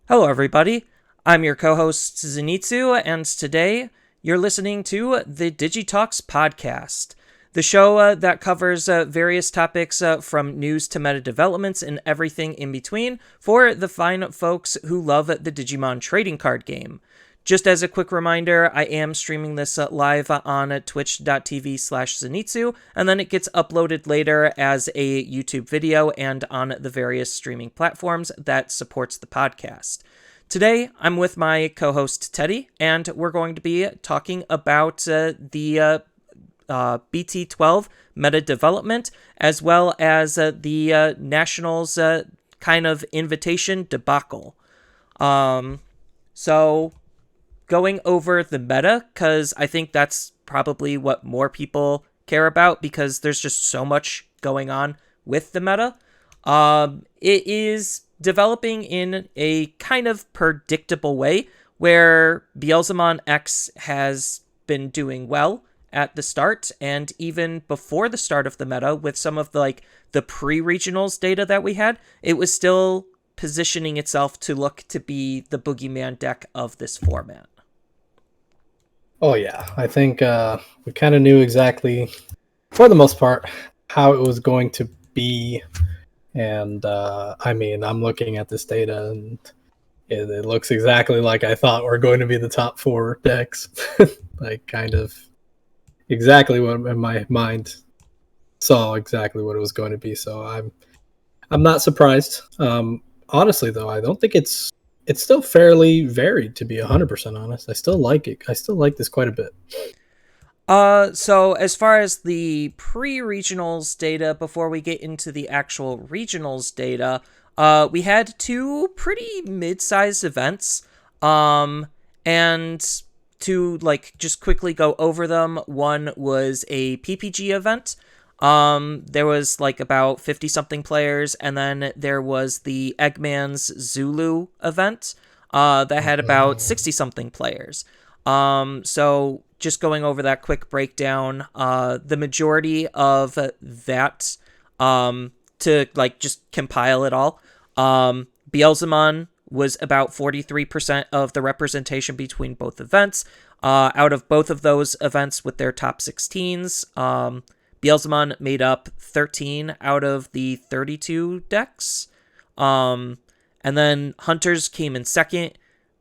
Hello, everybody. I'm your co-host Zenitsu, and today you're listening to the Digi Talks podcast, the show that covers various topics from news to meta developments and everything in between for the fine folks who love the Digimon trading card game. Just as a quick reminder, I am streaming this live on twitch.tv/Zenitsu, and then it gets uploaded later as a YouTube video and on the various streaming platforms that supports the podcast. Today, I'm with my co-host Teddy, and we're going to be talking about the BT12 meta development, as well as the Nationals kind of invitation debacle. So going over the meta, because I think that's probably what more people care about, because there's just so much going on with the meta. It is developing in a kind of predictable way, where Beelzemon X has been doing well at the start, and even before the start of the meta, with some of the pre-regionals data that we had, it was still positioning itself to look to be the boogeyman deck of this format. Oh yeah, I think we kind of knew exactly, for the most part, how it was going to be. And I'm looking at this data, and it looks exactly like I thought were going to be the top four decks. Like, kind of exactly what in my mind saw exactly what it was going to be. So I'm not surprised. Honestly, though, I don't think it's still fairly varied, to be 100% honest. I still like it. I still like this quite a bit. So as far as the pre-regionals data, before we get into the actual regionals data, we had two pretty mid-sized events. And to just quickly go over them, one was a PPG event. There was about 50 something players, and then there was the Eggman's Zulu event, that had about 60 something players. So just going over that quick breakdown, the majority of that, to just compile it all, Beelzemon was about 43% of the representation between both events. Out of both of those events with their top 16s, Beelzemon made up 13 out of the 32 decks. And then Hunters came in second,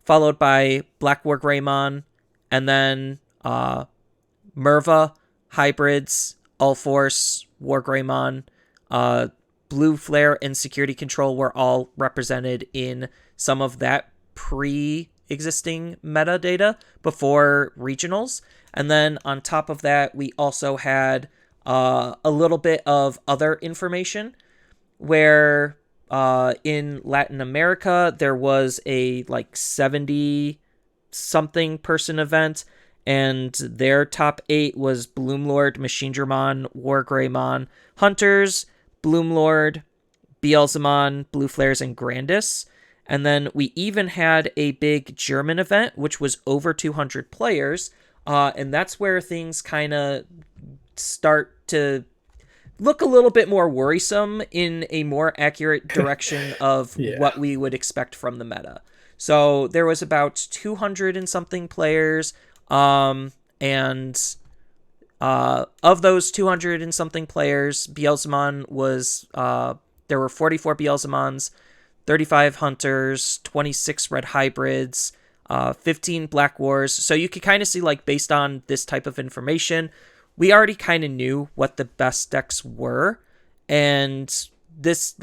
followed by Black War Greymon, and then Merva, Hybrids, All Force, War Greymon, Blue Flare, and Security Control were all represented in some of that pre-existing metadata before regionals. And then on top of that, we also had a little bit of other information where in Latin America, there was a 70 something person event, and their top 8 was Bloomlord, Machinedramon, War Greymon, Hunters, Bloomlord, Beelzemon, Blue Flares, and Grandis. And then we even had a big German event, which was over 200 players, and that's where things kind of start to look a little bit more worrisome in a more accurate direction of Yeah. what we would expect from the meta. So there was about 200 and something players, and of those 200 and something players, Beelzemon was, there were 44 Beelzemons, 35 Hunters, 26 Red Hybrids, 15 Black Wars. So you could kind of see, based on this type of information, we already kind of knew what the best decks were, and this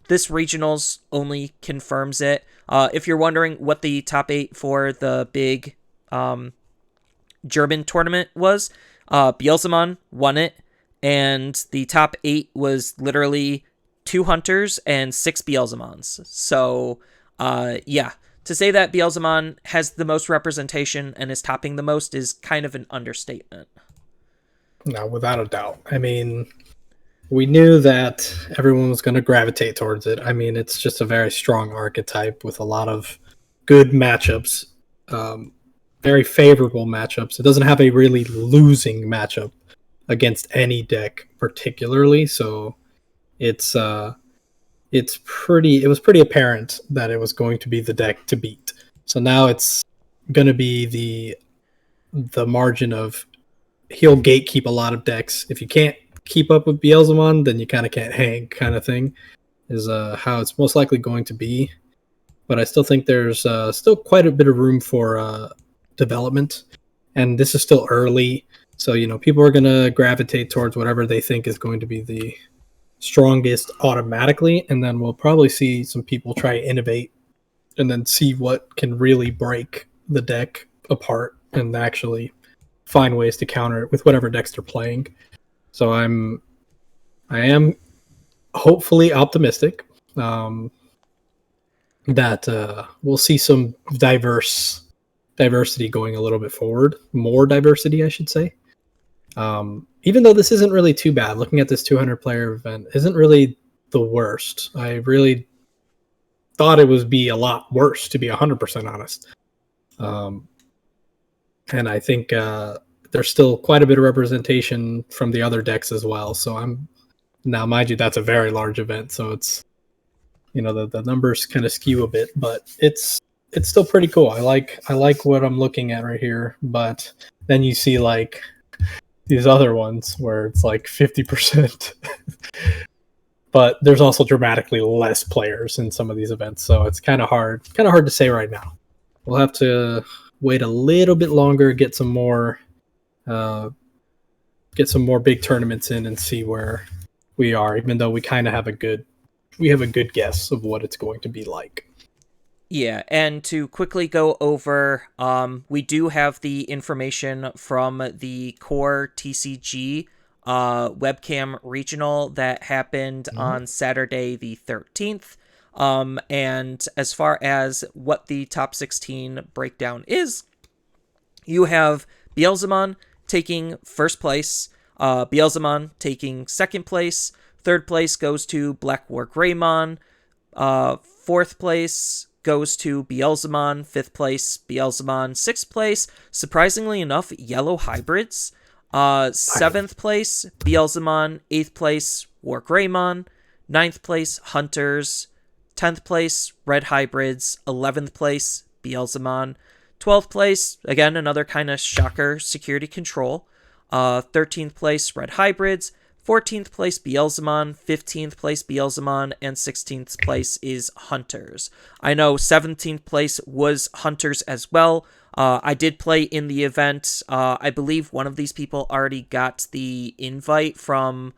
regionals only confirms it. If you're wondering what the top 8 for the big German tournament was, Beelzemon won it, and the top 8 was literally 2 Hunters and 6 Beelzemons. So, yeah, to say that Beelzemon has the most representation and is topping the most is kind of an understatement. No, without a doubt. I mean, we knew that everyone was going to gravitate towards it. I mean, it's just a very strong archetype with a lot of good matchups, very favorable matchups. It doesn't have a really losing matchup against any deck particularly, so it's it was pretty apparent that it was going to be the deck to beat. So now it's going to be the margin of he'll gatekeep a lot of decks. If you can't keep up with Beelzemon, then you kind of can't hang, kind of thing, is how it's most likely going to be. But I still think there's still quite a bit of room for development, and this is still early. So, people are going to gravitate towards whatever they think is going to be the strongest automatically, and then we'll probably see some people try to innovate and then see what can really break the deck apart and actually find ways to counter it with whatever decks they're playing. So I am hopefully optimistic that we'll see some diversity going a little bit forward, more diversity, I should say. Even though this isn't really too bad, looking at this 200 player event isn't really the worst. I really thought it would be a lot worse, to be 100% honest. And I think there's still quite a bit of representation from the other decks as well. So now, mind you, that's a very large event, so it's the numbers kind of skew a bit, but it's still pretty cool. I like what I'm looking at right here, but then you see like these other ones where it's like 50%. But there's also dramatically less players in some of these events, so it's kind of hard to say right now. We'll have to wait a little bit longer, get some more big tournaments in, and see where we are. Even though we kind of have a good guess of what it's going to be like. Yeah, and to quickly go over, we do have the information from the core TCG webcam regional that happened on Saturday the 13th. And as far as what the top 16 breakdown is, you have Beelzemon taking first place, Beelzemon taking second place, third place goes to Black War Greymon, fourth place goes to Beelzemon, fifth place Beelzemon, sixth place, surprisingly enough, Yellow Hybrids, seventh place Beelzemon, eighth place War Greymon, ninth place Hunters, 10th place Red Hybrids, 11th place Beelzemon, 12th place, again, another kind of shocker, Security Control, 13th place Red Hybrids, 14th place Beelzemon, 15th place Beelzemon, and 16th place is Hunters. I know 17th place was Hunters as well. I did play in the event. I believe one of these people already got the invite from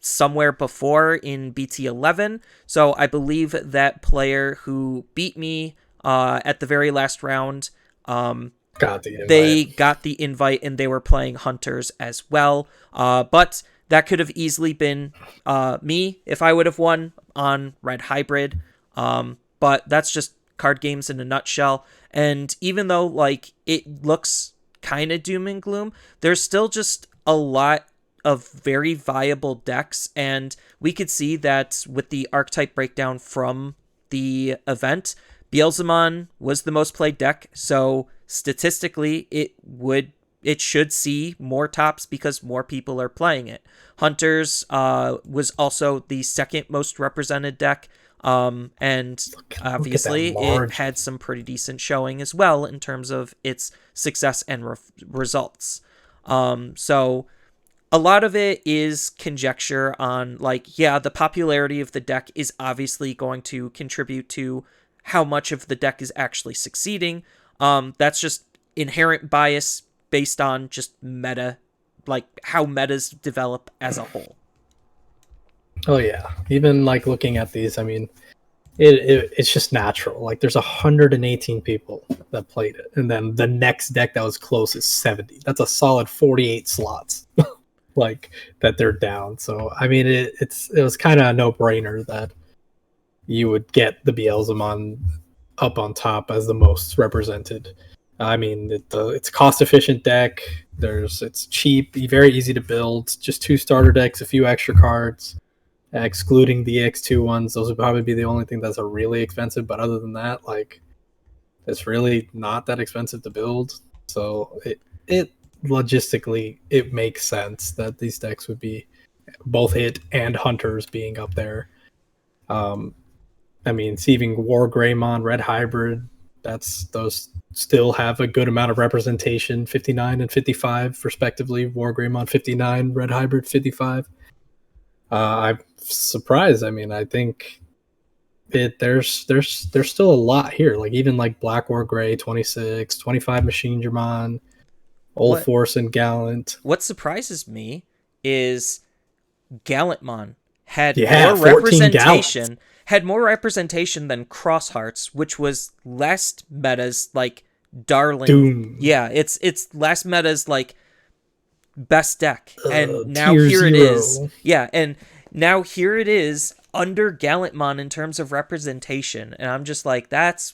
somewhere before in BT11. So I believe that player who beat me at the very last round, they got the invite and they were playing Hunters as well. But that could have easily been me if I would have won on Red Hybrid. But that's just card games in a nutshell. And even though like it looks kind of doom and gloom, there's still just a lot of very viable decks, and we could see that with the archetype breakdown from the event, Beelzemon was the most played deck, so statistically it should see more tops because more people are playing it. Hunters was also the second most represented deck, and obviously it had some pretty decent showing as well in terms of its success and results. So a lot of it is conjecture on, like, yeah, the popularity of the deck is obviously going to contribute to how much of the deck is actually succeeding. That's just inherent bias based on just meta, like how metas develop as a whole. Oh yeah, even like looking at these, I mean, it's just natural. Like there's 118 people that played it, and then the next deck that was close is 70. That's a solid 48 slots. Like that they're down. So I mean, it was kind of a no-brainer that you would get the Beelzemon up on top as the most represented. I mean, it's a cost-efficient deck. It's cheap, very easy to build. Just 2 starter decks, a few extra cards, excluding the X2 ones. Those would probably be the only thing that's really expensive. But other than that, like, it's really not that expensive to build. So it logistically, it makes sense that these decks would be both it and Hunters being up there. Um, I mean, Seething War Greymon, Red Hybrid, those still have a good amount of representation, 59 and 55 respectively. War Greymon 59, Red Hybrid 55. I'm surprised. I mean, I think there's still a lot here. Like even like Black War Gray 26, 25 Machine German, Old What Force and Gallant. what surprises me is Gallantmon had Yeah, more 14 Gallant. representation than Cross Hearts, which was last meta's like darling. Doom. Yeah, it's last meta's like best deck, and now Tier here it is. 0. Yeah, and now here it is under Gallantmon in terms of representation, and I'm just like, that's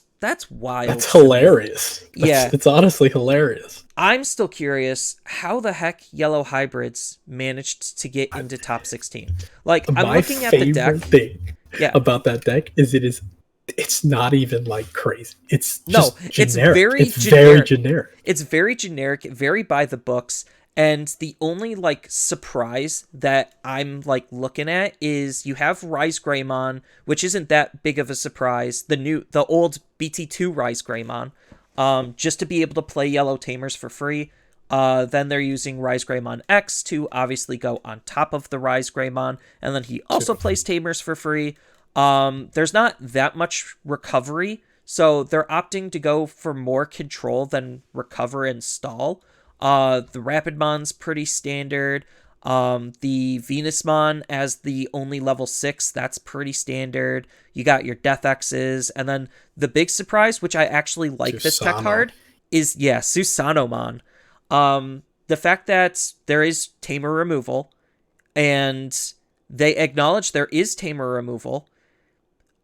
wild. That's hilarious. Yeah. It's honestly hilarious. I'm still curious how the heck yellow hybrids managed to get into top 16. Like, I'm looking at the deck. My favorite thing Yeah. about that deck is it's not even like crazy. It's just generic. It's very generic. It's very generic, very by the books. And the only like surprise that I'm like looking at is you have Rise Greymon, which isn't that big of a surprise. The old BT2 Rise Greymon, just to be able to play Yellow Tamers for free. Then they're using Rise Greymon X to obviously go on top of the Rise Greymon, and then he also plays Tamers for free. There's not that much recovery, so they're opting to go for more control than recover and stall. The Rapidmon's pretty standard. The Venusmon as the only level 6, that's pretty standard. You got your Death X's, and then the big surprise, which I actually like this tech card, is, Susanomon. The fact that there is Tamer removal, and they acknowledge there is Tamer removal,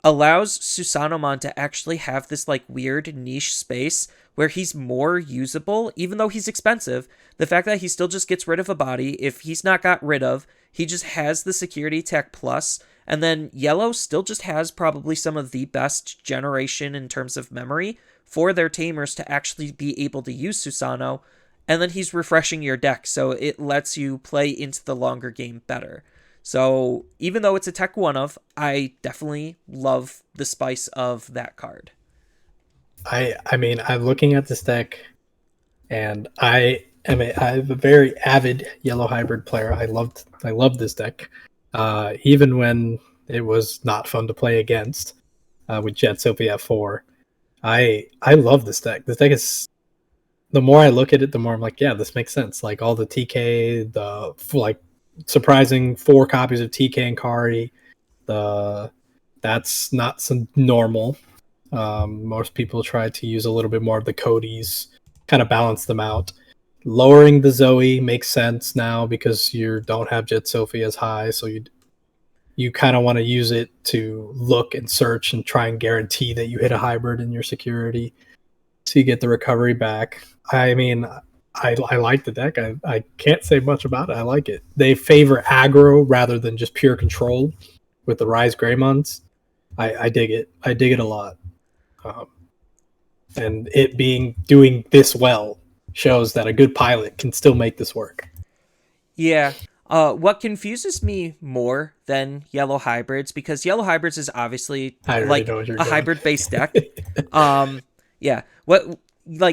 allows Susanomon to actually have this like weird niche space where he's more usable, even though he's expensive. The fact that he still just gets rid of a body, if he's not got rid of, he just has the security tech plus, and then yellow still just has probably some of the best generation in terms of memory for their tamers to actually be able to use Susano, and then he's refreshing your deck, so it lets you play into the longer game better. So even though it's a tech one of, I definitely love the spice of that card. I mean, I'm looking at this deck, and I'm a very avid yellow hybrid player. I loved this deck, even when it was not fun to play against with Jet Sophie at 4. I love this deck. This deck is, the more I look at it, the more I'm like, yeah, this makes sense. Like all the TK, the like surprising 4 copies of TK and Kari, that's not some normal. Most people try to use a little bit more of the Codys, kind of balance them out. Lowering the Zoe makes sense now because you don't have Jet Sophie as high, so you kind of want to use it to look and search and try and guarantee that you hit a hybrid in your security, so you get the recovery back. I mean, I like the deck. I can't say much about it. I like it. They favor aggro rather than just pure control with the Rise Greymons. I dig it. I dig it a lot. And it doing this well shows that a good pilot can still make this work. Yeah. What confuses me more than yellow hybrids, because yellow hybrids is obviously like a hybrid based deck. Yeah.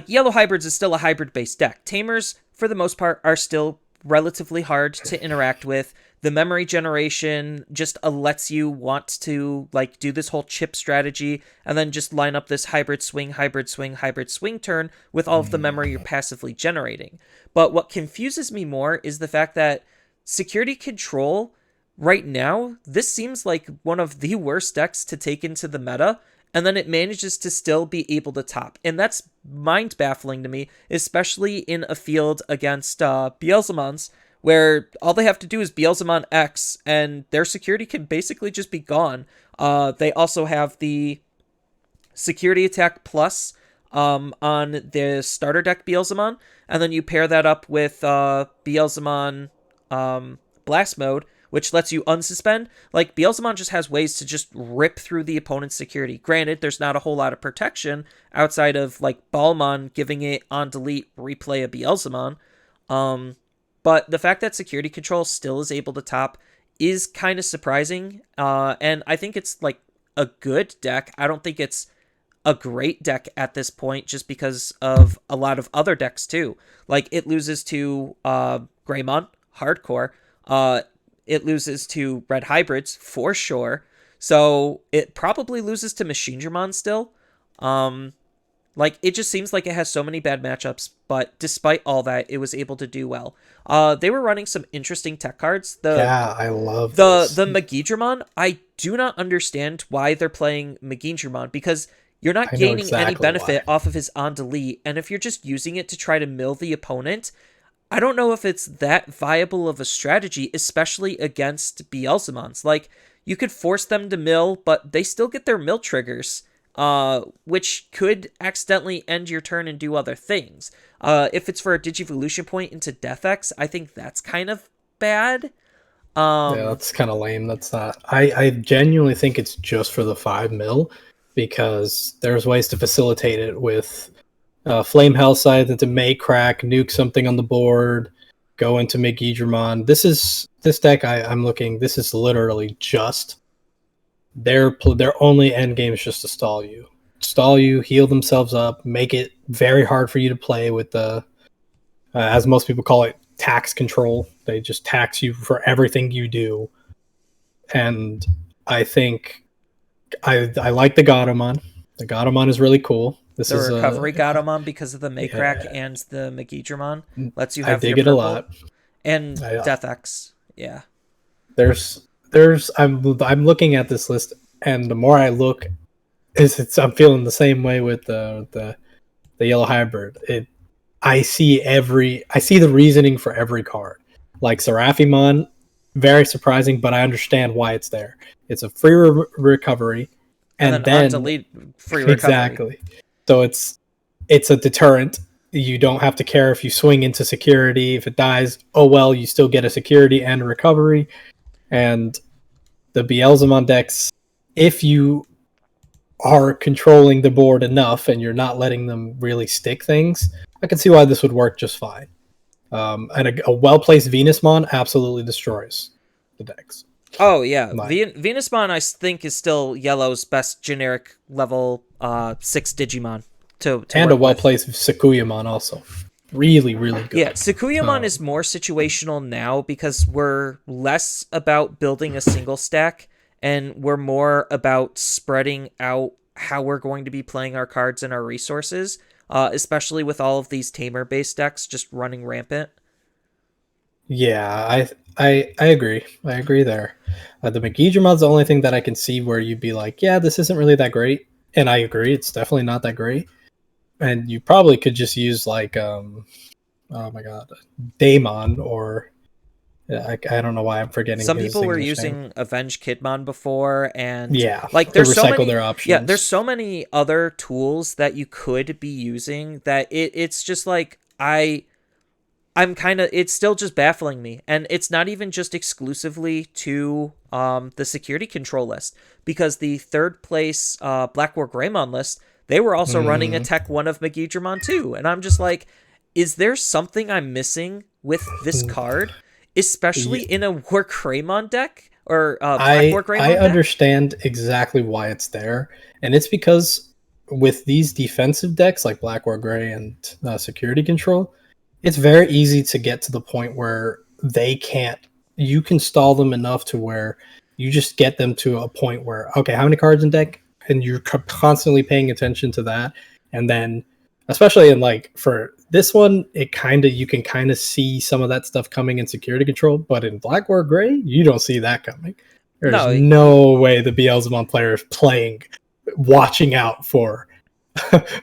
Yellow hybrids is still a hybrid based deck. Tamers, for the most part, are still relatively hard to interact with. The memory generation just lets you want to like do this whole chip strategy and then just line up this hybrid swing turn with all of the memory you're passively generating. But what confuses me more is the fact that security control right now, this seems like one of the worst decks to take into the meta, and then it manages to still be able to top. And that's mind-baffling to me, especially in a field against Beelzemons, where all they have to do is Beelzemon X, and their security can basically just be gone. They also have the security attack plus on the starter deck Beelzemon, and then you pair that up with Beelzemon Blast Mode, which lets you unsuspend. Like, Beelzemon just has ways to just rip through the opponent's security. Granted, there's not a whole lot of protection outside of, like, Balmon giving it on delete replay a Beelzemon. But the fact that security control still is able to top is kind of surprising. And I think it's like a good deck. I don't think it's a great deck at this point just because of a lot of other decks too. Like it loses to Greymon, hardcore. It loses to Red Hybrids for sure. So it probably loses to Machinedramon still. Like it just seems like it has so many bad matchups, but despite all that, it was able to do well. They were running some interesting tech cards. Yeah, I love The this. Magidramon, I do not understand why they're playing Magidramon because you're not I know gaining any exactly benefit why. off of his on delete, and if you're just using it to try to mill the opponent, I don't know if it's that viable of a strategy, especially against Beelzemons. Like, you could force them to mill, but they still get their mill triggers, which could accidentally end your turn and do other things. If it's for a Digivolution point into Death X, I think that's kind of bad. Yeah, Um, that's kind of lame. That's not. I genuinely think it's just for the 5 mil because there's ways to facilitate it with Flame Hellscythe into May Crack, nuke something on the board, go into Megidramon. This deck I'm looking. This is literally just their only end game is just to stall you, heal themselves up, make it very hard for you to play with the as most people call it, tax control. They just tax you for everything you do. And I think I like the Gatomon. The Gatomon is really cool. This the is recovery got him on because of the Maycrack yeah, and the Magidramon. Lets you I have your dig it a purple. lot. And I, Death X. Yeah. there's I'm looking at this list, and the more I look, I'm feeling the same way with the yellow hybrid. I see the reasoning for every card. Like Seraphimon, very surprising, but I understand why it's there. It's a free recovery, And and then on then delete free recovery. exactly. So it's a deterrent. You don't have to care if you swing into security. If it dies, oh well, you still get a security and a recovery. And the Beelzemon decks, if you are controlling the board enough and you're not letting them really stick things, I can see why this would work just fine. And a well placed Venusmon absolutely destroys the decks. Oh yeah, Like, Venusmon I think is still Yellow's best generic level 6 Digimon to and a work well with. placed Sakuyamon also, really really Yeah, good. Sukuyamon is more situational now because we're less about building a single stack and we're more about spreading out how we're going to be playing our cards and our resources, especially with all of these tamer based decks just running rampant. Yeah, I agree. I agree there. The Megidramod's the only thing that I can see where you'd be like, yeah, this isn't really that great. And I agree, it's definitely not that great. And you probably could just use like oh my god, Daemon or I don't know why I'm forgetting Some his people were English name. using Avenge Kidmon before, and Yeah, like to there's so recycle many, their yeah, there's options. so many other tools that you could be using that it's just like I'm kind of, it's still just baffling me, and it's not even just exclusively to the security control list, because the third place Black War Greymon list, they were also running a Mm, Tech 1 of Megidramon too, and I'm just like, is there something I'm missing with this card, especially yeah, in a War Greymon deck or Black War I Greymon deck? understand exactly why it's there, and it's because with these defensive decks like Black or Gray and Security Control, it's very easy to get to the point where they can't. You can stall them enough to where you just get them to a point where okay, how many cards in deck, and you're constantly paying attention to that, and then especially in like for this one, it kind of you can kind of see some of that stuff coming in Security Control, but in Black or Gray, you don't see that coming. There's No, no way the Beelzemon player is playing, watching out for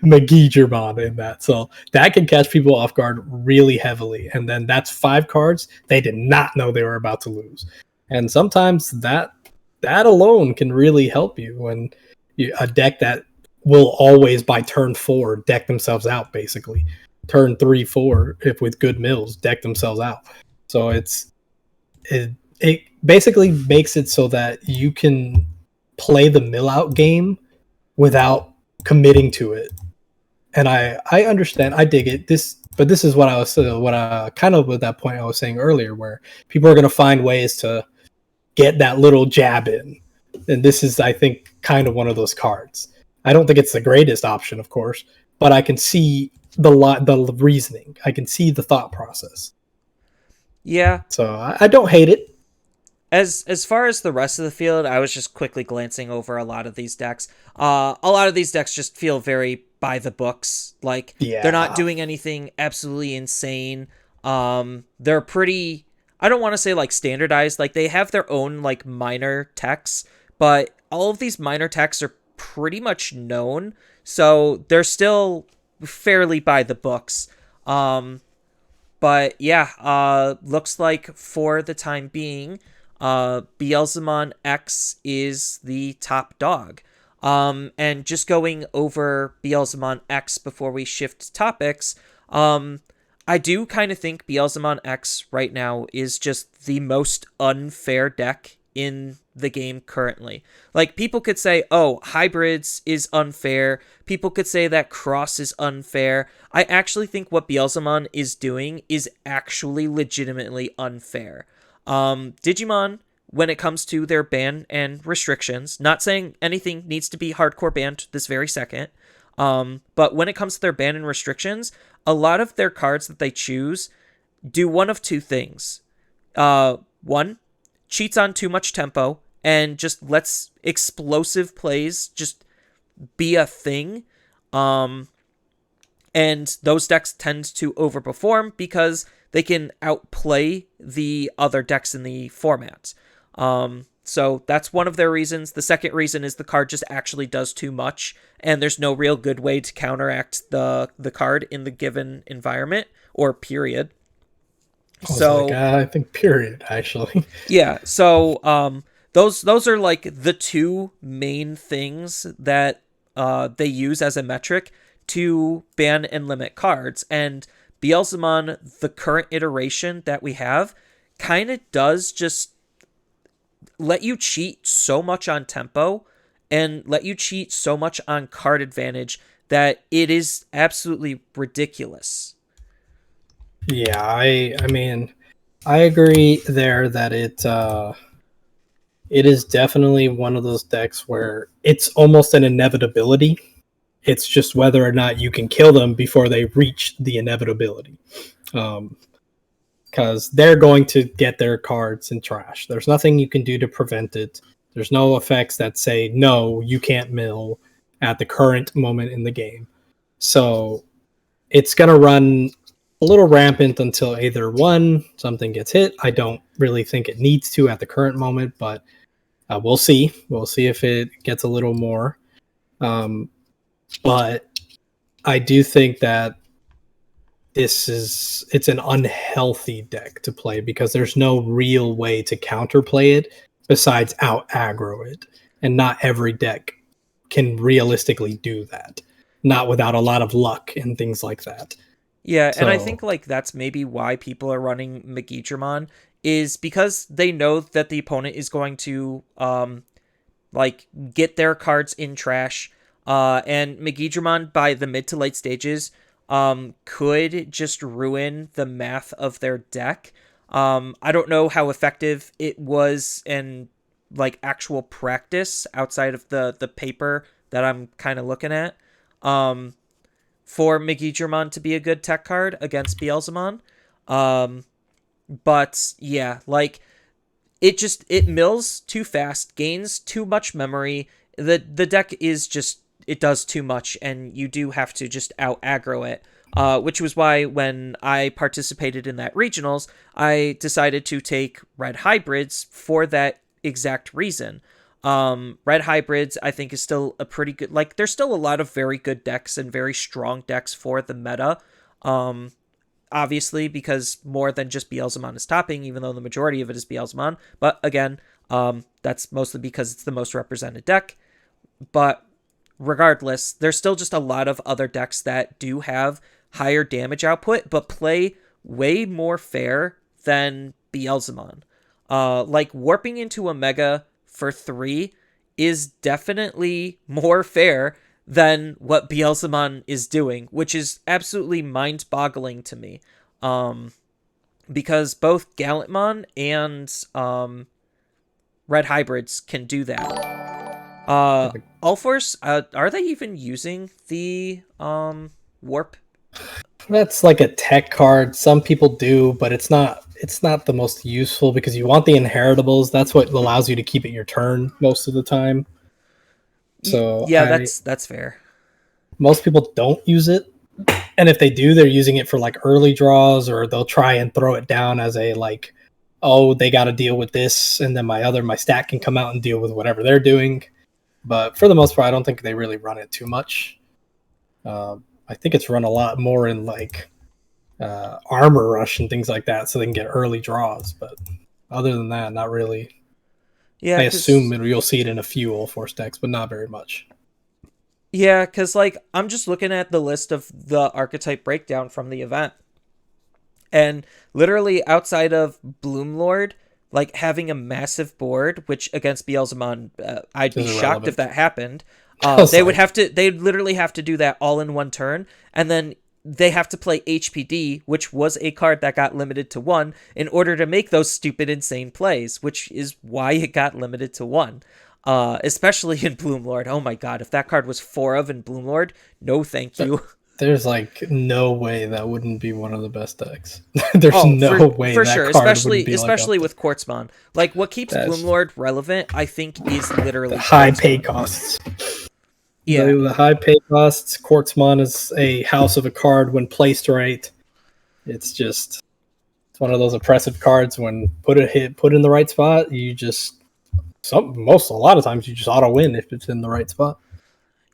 McGee in that. So that can catch people off guard really heavily. And then that's 5 cards they did not know they were about to lose. And sometimes that alone can really help you when a deck that will always by turn 4 deck themselves out basically. Turn 3, 4, if with good mills, deck themselves out. So it basically makes it so that you can play the mill out game without committing to it. And I understand, I dig it. But this is what I was what I kind of with that point I was saying earlier, where people are going to find ways to get that little jab in. And this is, I think, kind of one of those cards. I don't think it's the greatest option, of course, but I can see the reasoning. I can see the thought process. Yeah. So I don't hate it. As far as the rest of the field, I was just quickly glancing over a lot of these decks. A lot of these decks just feel very by the books. Like, they're not Yeah. doing anything absolutely insane. They're pretty, I don't want to say like standardized. Like, they have their own like minor techs, but all of these minor techs are pretty much known. So they're still fairly by the books. But yeah, looks like for the time being, Beelzemon X is the top dog. And just going over Beelzemon X before we shift topics, I do kind of think Beelzemon X right now is just the most unfair deck in the game currently. Like, people could say, oh, hybrids is unfair. People could say that cross is unfair. I actually think what Beelzemon is doing is actually legitimately unfair. Digimon, when it comes to their ban and restrictions, not saying anything needs to be hardcore banned this very second, but when it comes to their ban and restrictions, a lot of their cards that they choose do one of two things. One, cheats on too much tempo and just lets explosive plays just be a thing. And those decks tend to overperform because they can outplay the other decks in the format. So that's one of their reasons. The second reason is the card just actually does too much, and there's no real good way to counteract the card in the given environment or period. I think period, actually. Yeah, so those are like the two main things that they use as a metric to ban and limit cards. And Beelzemon, the current iteration that we have, kind of does just let you cheat so much on tempo and let you cheat so much on card advantage that it is absolutely ridiculous. Yeah, I mean, I agree there that it is definitely one of those decks where it's almost an inevitability. It's just whether or not you can kill them before they reach the inevitability. Because they're going to get their cards in trash. There's nothing you can do to prevent it. There's no effects that say, no, you can't mill at the current moment in the game. So it's going to run a little rampant until either one, something gets hit. I don't really think it needs to at the current moment, but we'll see. We'll see if it gets a little more. But I do think that it's an unhealthy deck to play because there's no real way to counterplay it besides out aggro it. And not every deck can realistically do that. Not without a lot of luck and things like that. Yeah, and I So think like that's maybe why people are running Megidramon is because they know that the opponent is going to like get their cards in trash. And Megidramon by the mid to late stages could just ruin the math of their deck. I don't know how effective it was in like actual practice outside of the paper that I'm kind of looking at. Um, for Megidramon to be a good tech card against Beelzemon. But yeah, like it mills too fast, gains too much memory. The deck is just it does too much, and you do have to just out aggro it. Which was why when I participated in that regionals, I decided to take red hybrids for that exact reason. Red hybrids, I think, is still a pretty good. Like, there's still a lot of very good decks and very strong decks for the meta. Obviously, because more than just Beelzemon is topping, even though the majority of it is Beelzemon. But again, that's mostly because it's the most represented deck. But regardless, there's still just a lot of other decks that do have higher damage output, but play way more fair than Beelzemon. Like, warping into a Mega for 3 is definitely more fair than what Beelzemon is doing, which is absolutely mind-boggling to me. Because both Gallantmon and red hybrids can do that. All Force, are they even using the warp? That's like a tech card. Some people do, but it's not. It's not the most useful because you want the inheritables. That's what allows you to keep it your turn most of the time. So Yeah, that's fair. most people don't use it, and if they do, they're using it for like early draws, or they'll try and throw it down as a like, oh, they got to deal with this, and then my stack can come out and deal with whatever they're doing. But for the most part, I don't think they really run it too much. I think it's run a lot more in like armor rush and things like that, so they can get early draws. But other than that, not really. Yeah, I because assume you'll see it in a few All Force decks, but not very much. yeah, because like I'm just looking at the list of the archetype breakdown from the event, and literally outside of Bloomlord, like having a massive board, which against Beelzemon, I'd be shocked if that happened. They'd literally have to do that all in one turn, and then they have to play HPD, which was a card that got limited to 1, in order to make those stupid, insane plays, which is why it got limited to 1. Especially in Bloomlord. Oh my god, if that card was 4 of in Bloomlord, no thank you. There's like no way that wouldn't be one of the best decks. There's Oh, no way for that sure, card wouldn't be especially like with Quartzmon. Like what keeps That's Bloomlord relevant, I think, is literally the high Quartzmon. pay costs. Yeah, The high pay costs. Quartzmon is a house of a card when placed right. It's one of those oppressive cards. When put in the right spot, you just a lot of times you just auto win if it's in the right spot.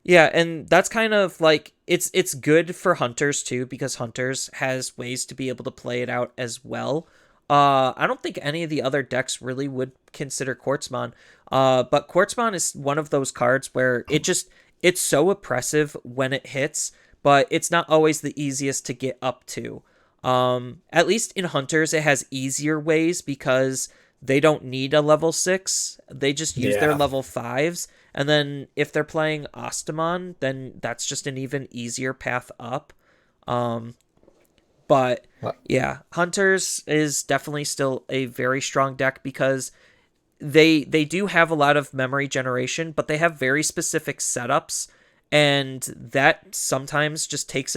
yeah, and that's kind of like it's good for Hunters too, because Hunters has ways to be able to play it out as well. I don't think any of the other decks really would consider Quartzmon. But Quartzmon is one of those cards where it's so oppressive when it hits, but it's not always the easiest to get up to. At least in Hunters, it has easier ways because they don't need a level 6. They just use their level 5s. And then if they're playing Ostamon, then that's just an even easier path up. But yeah, Hunters is definitely still a very strong deck because they do have a lot of memory generation, but they have very specific setups, and that sometimes just takes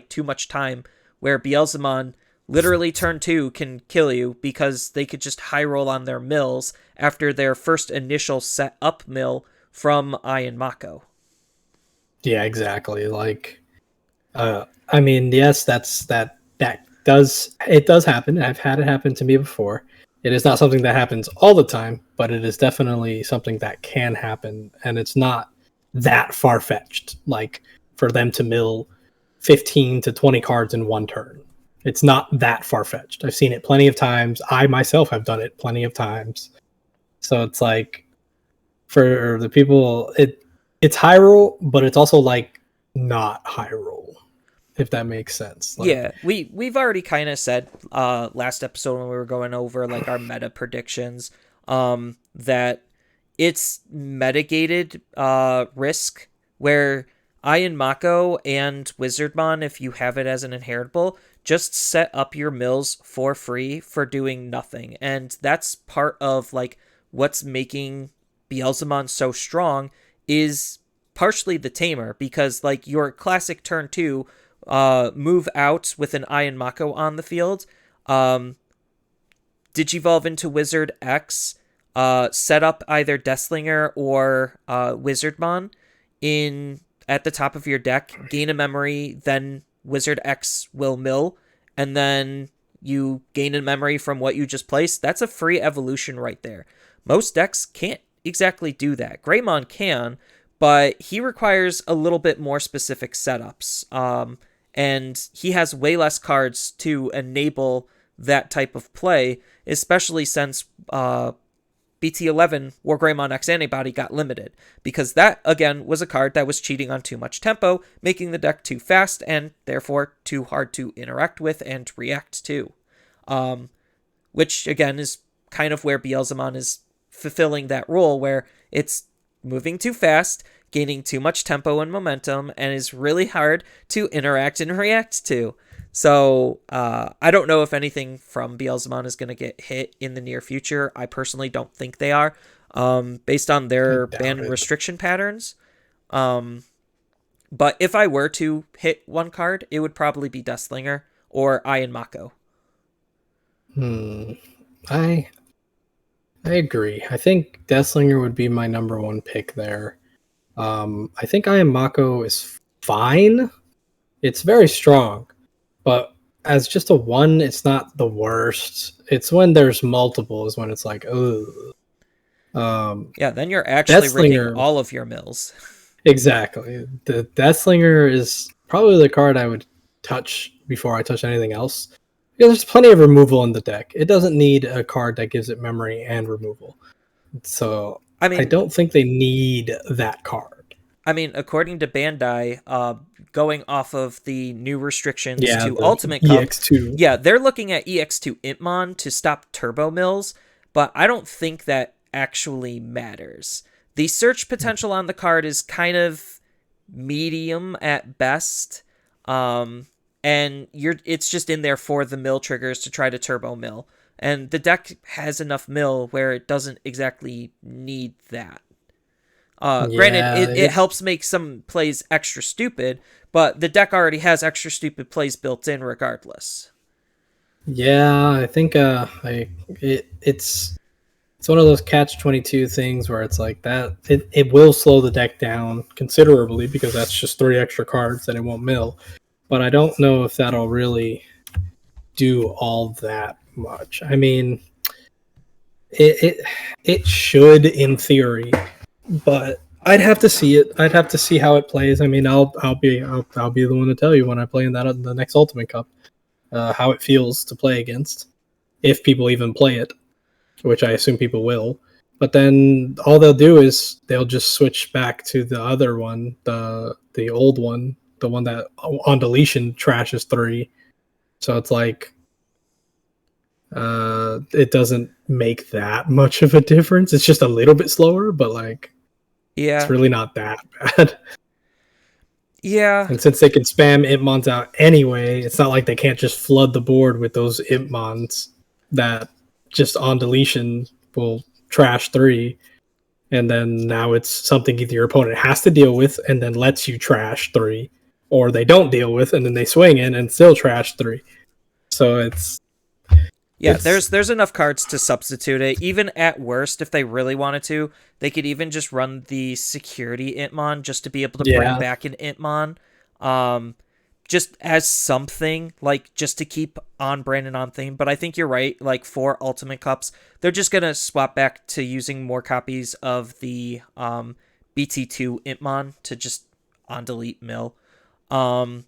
too much time, where Beelzemon literally turn 2 can kill you because they could just high roll on their mills after their first initial set up mill from Iron Mako. Yeah, exactly. Like, I mean, yes, that does happen. I've had it happen to me before. It is not something that happens all the time, but it is definitely something that can happen, and it's not that far fetched. Like for them to mill 15 to 20 cards in one turn. It's not that far fetched. I've seen it plenty of times. I myself have done it plenty of times. So it's like for the people, it's high roll, but it's also like not high roll, if that makes sense. Like, Yeah, we've already kind of said last episode when we were going over like our meta predictions that it's mitigated risk, where Iron Mako and Wizardmon, if you have it as an inheritable, just set up your mills for free for doing nothing. And that's part of like what's making Beelzemon so strong, is partially the tamer, because like your classic turn 2 move out with an Iron Mako on the field, digivolve into Wizard X, set up either Deathslinger or Wizardmon in at the top of your deck, gain a memory, then Wizard X will mill, and then you gain a memory from what you just placed. That's a free evolution right there. Most decks can't exactly do that. Greymon can, but he requires a little bit more specific setups. And he has way less cards to enable that type of play, especially since BT11 War Greymon X Antibody got limited, because that, again, was a card that was cheating on too much tempo, making the deck too fast and therefore too hard to interact with and react to. Which, again, is kind of where Beelzemon is fulfilling that role, where it's moving too fast, gaining too much tempo and momentum, and is really hard to interact and react to. So I don't know if anything from Beelzemon is going to get hit in the near future. I personally don't think they are, based on I their ban doubt and it. restriction patterns. Um, but if I were to hit one card, it would probably be Deathslinger or Iron Mako. Hmm. I I agree. I think Deathslinger would be my number one pick there. I think Ayamako is fine. It's very strong, but as just a one, it's not the worst. It's when there's multiple is when it's like, oh. Yeah, then you're actually rigging Deathslinger, all of your mills. exactly. The Deathslinger is probably the card I would touch before I touch anything else. Because there's plenty of removal in the deck. It doesn't need a card that gives it memory and removal. So I I mean, don't think they need that card. according to Bandai, going off of the new restrictions Yeah, to the Ultimate Cup, EX2. yeah, they're looking at EX2 Intmon to stop turbo mills, but I don't think that actually matters. The search potential on the card is kind of medium at best, and it's just in there for the mill triggers to try to turbo mill, and the deck has enough mill where it doesn't exactly need that. Granted, Yeah, it helps make some plays extra stupid, but the deck already has extra stupid plays built in regardless. yeah. I think it's one of those catch 22 things where it's like that. It will slow the deck down considerably because that's just three extra cards that it won't mill. But I don't know if that'll really do all that much. I mean, it it should in theory, but I'd have to see it. I'd have to see how it plays. I mean, I'll be the one to tell you when I play in that the next Ultimate Cup how it feels to play against, if people even play it, which I assume people will. But then all they'll do is they'll just switch back to the other one, the old one, the one that on deletion trashes three. So it's like it doesn't make that much of a difference. It's just a little bit slower, but like it's Yeah, really not that bad. yeah, And since they can spam Impmons out anyway, it's not like they can't just flood the board with those Impmons that just on deletion will trash three. And then now it's something either your opponent has to deal with and then lets you trash three, or they don't deal with and then they swing in and still trash three. So yeah. it's There's enough cards to substitute it. Even at worst, if they really wanted to, they could even just run the security Intmon just to be able to bring yeah, back an Intmon. Um, just as something like just to keep on brand and on theme. But I think you're right. Like for Ultimate Cups, they're just gonna swap back to using more copies of the BT2 Intmon to just on delete mill. Um,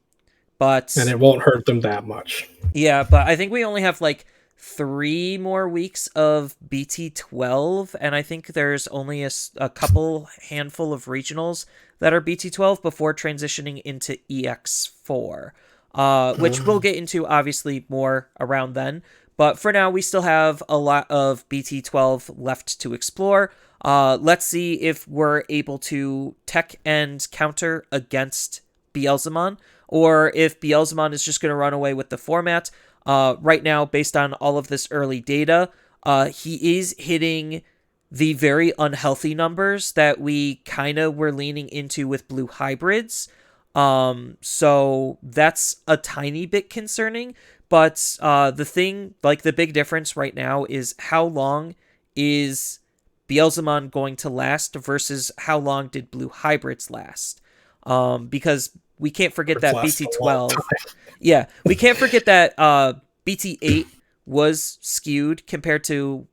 and but it won't hurt them that much. yeah, but I think we only have like 3 more weeks of BT12, and I think there's only a couple handful of regionals that are BT12 before transitioning into EX4, which we'll get into obviously more around then. But for now, we still have a lot of BT12 left to explore. Let's see if we're able to tech and counter against Beelzemon, or if Beelzemon is just going to run away with the format. Right now, based on all of this early data, he is hitting the very unhealthy numbers that we kind of were leaning into with blue hybrids. So that's a tiny bit concerning. But the thing, like the big difference right now, is how long is Beelzemon going to last versus how long did blue hybrids last? Because we can't forget It's that lasted a long BT12. time. Yeah, we can't forget that BT8 was skewed compared to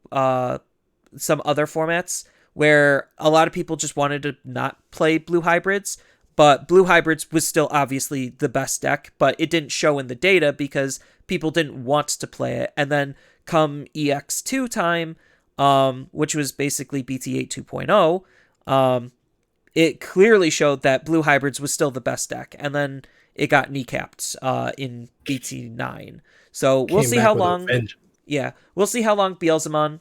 some other formats where a lot of people just wanted to not play blue hybrids, but blue hybrids was still obviously the best deck, but it didn't show in the data because people didn't want to play it. And then come EX2 time, which was basically BT8 2.0, it clearly showed that blue hybrids was still the best deck, and then it got kneecapped in BT9. So we'll Came see back how with a long. vengeance. Yeah, we'll see how long Beelzemon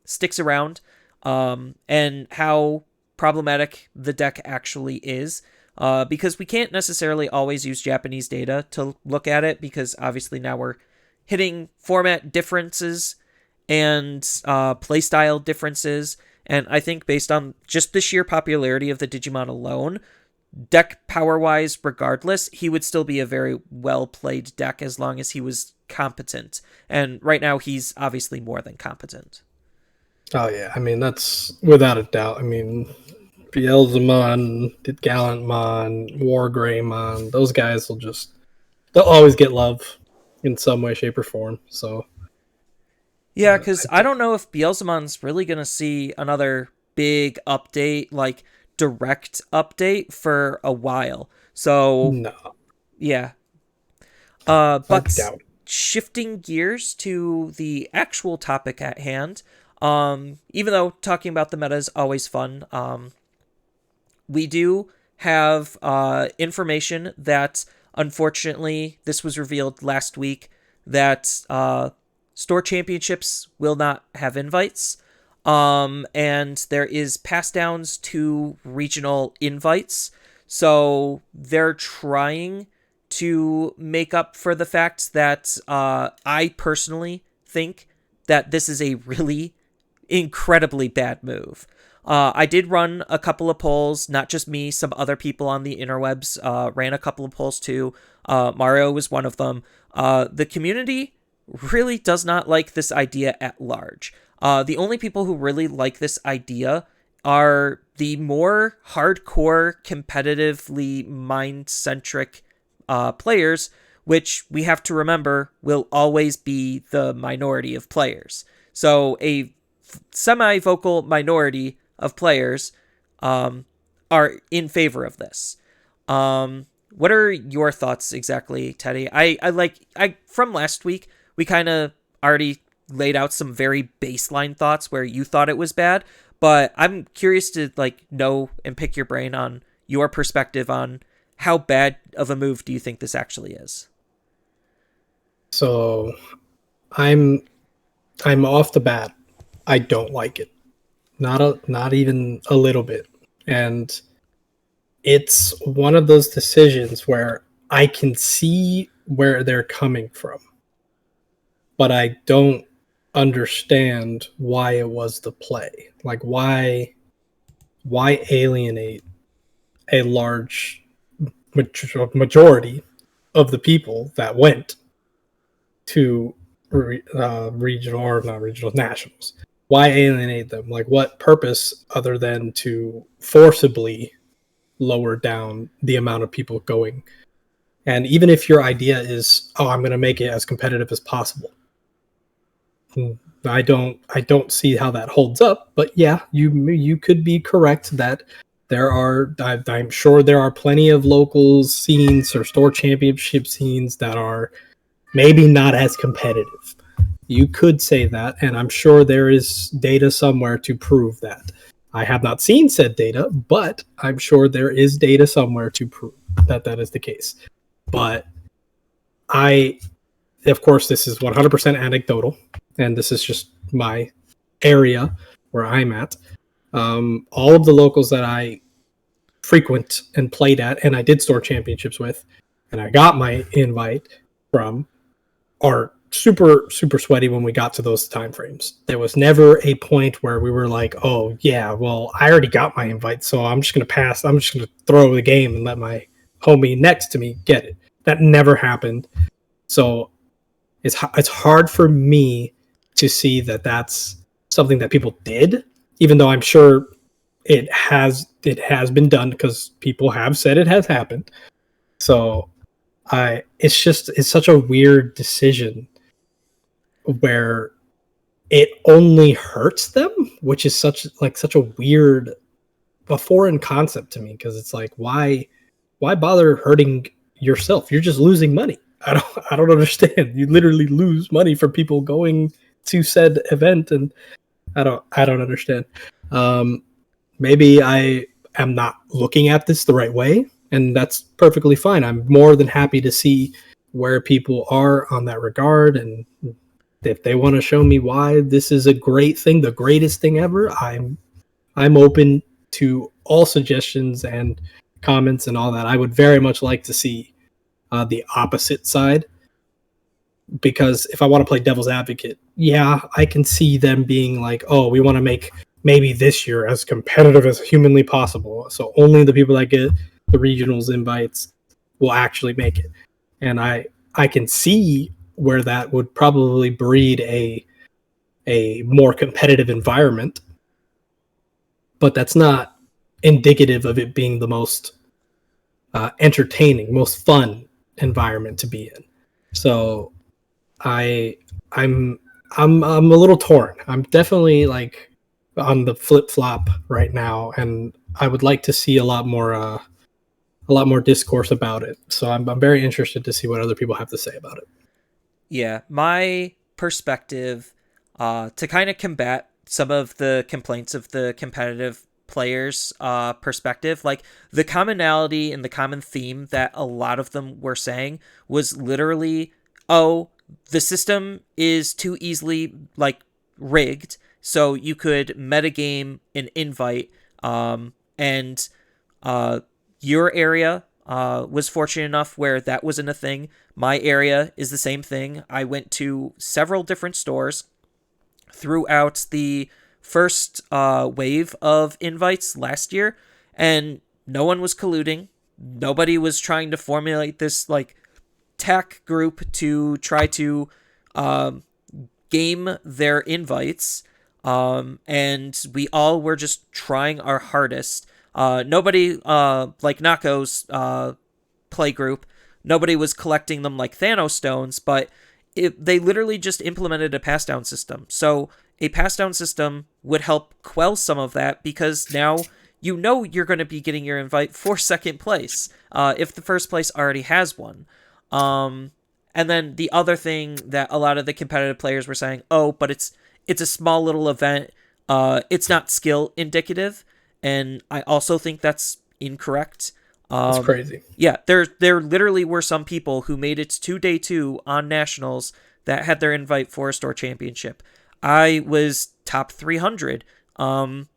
sticks around, and how problematic the deck actually is. because we can't necessarily always use Japanese data to look at it, because obviously now we're hitting format differences and playstyle differences. And I think based on just the sheer popularity of the Digimon alone, deck power wise, regardless, he would still be a very well played deck as long as he was competent. And right now, he's obviously more than competent. Oh yeah, I mean that's without a doubt. I mean, Beelzemon, Gallantmon, Wargreymon, those guys they'll always get love in some way, shape, or form. So Yeah, because I don't know if Beelzemon's really going to see another big update, like direct update, for a while. So, no, yeah. I But doubt. shifting gears to the actual topic at hand, even though talking about the meta is always fun, we do have information that, unfortunately, this was revealed last week, that store championships will not have invites. And there is pass downs to regional invites. So they're trying to make up for the fact that I personally think that this is a really incredibly bad move. I did run a couple of polls, not just me, some other people on the interwebs ran a couple of polls too. Mario was one of them. The community really does not like this idea at large. The only people who really like this idea are the more hardcore, competitively mind-centric players, which we have to remember will always be the minority of players. So a semi-vocal minority of players are in favor of this. What are your thoughts exactly, Teddy? I from last week, we kind of already laid out some very baseline thoughts where you thought it was bad, but I'm curious to know and pick your brain on your perspective on how bad of a move do you think this actually is? So I'm off the bat. I don't like it. Not even a little bit. And it's one of those decisions where I can see where they're coming from, but I don't understand why it was the play. Like why alienate a large majority of the people that went to regional, or not regional, nationals? Why alienate them? Like what purpose other than to forcibly lower down the amount of people going? And even if your idea is, oh, I'm going to make it as competitive as possible, I don't see how that holds up. But yeah, you could be correct that I'm sure there are plenty of local scenes or store championship scenes that are maybe not as competitive. You could say that, and I'm sure there is data somewhere to prove that. I have not seen said data, but I'm sure there is data somewhere to prove that that is the case. But of course, this is 100% anecdotal, and this is just my area where I'm at. All of the locals that I frequent and played at, and I did store championships with, and I got my invite from, are super sweaty when we got to those time frames. There was never a point where we were like, oh yeah, well, I already got my invite, so I'm just gonna pass. I'm just gonna throw the game and let my homie next to me get it. That never happened. So it's hard for me to see that that's something that people did, even though I'm sure it has been done because people have said it has happened. So it's such a weird decision where it only hurts them, which is such a weird, a foreign concept to me, because it's like, why bother hurting yourself? You're just losing money. I don't understand. You literally lose money for people going to said event, and I don't understand. Maybe I am not looking at this the right way, and that's perfectly fine. I'm more than happy to see where people are on that regard, and if they want to show me why this is a great thing, the greatest thing ever, I'm open to all suggestions and comments and all that, I would very much like to see the opposite side, because if I want to play devil's advocate, yeah, I can see them being like, oh, we want to make maybe this year as competitive as humanly possible. So only the people that get the regionals invites will actually make it. And I can see where that would probably breed a more competitive environment, but that's not indicative of it being the most entertaining, most fun environment to be in. So I I'm I'm a little torn. I'm definitely like on the flip flop right now, and I would like to see a lot more discourse about it. So I'm very interested to see what other people have to say about it. Yeah, my perspective, to kind of combat some of the complaints of the competitive players' perspective, like the commonality and the common theme that a lot of them were saying was literally, oh, the system is too easily like rigged, so you could metagame an invite, and your area was fortunate enough where that wasn't a thing. My area is the same thing. I went to several different stores throughout the first wave of invites last year, and no one was colluding. Nobody was trying to formulate this like tech group to try to um, game their invites, and we all were just trying our hardest. Nobody, like Nako's play group, nobody was collecting them like Thanos stones, but they literally just implemented a pass down system. So a pass down system would help quell some of that, because now you know you're going to be getting your invite for second place if the first place already has one. And then the other thing that a lot of the competitive players were saying, oh, but it's a small little event. It's not skill indicative, and I also think that's incorrect. It's crazy. Yeah, there literally were some people who made it to day 2 on nationals that had their invite for a store championship. I was top 300, and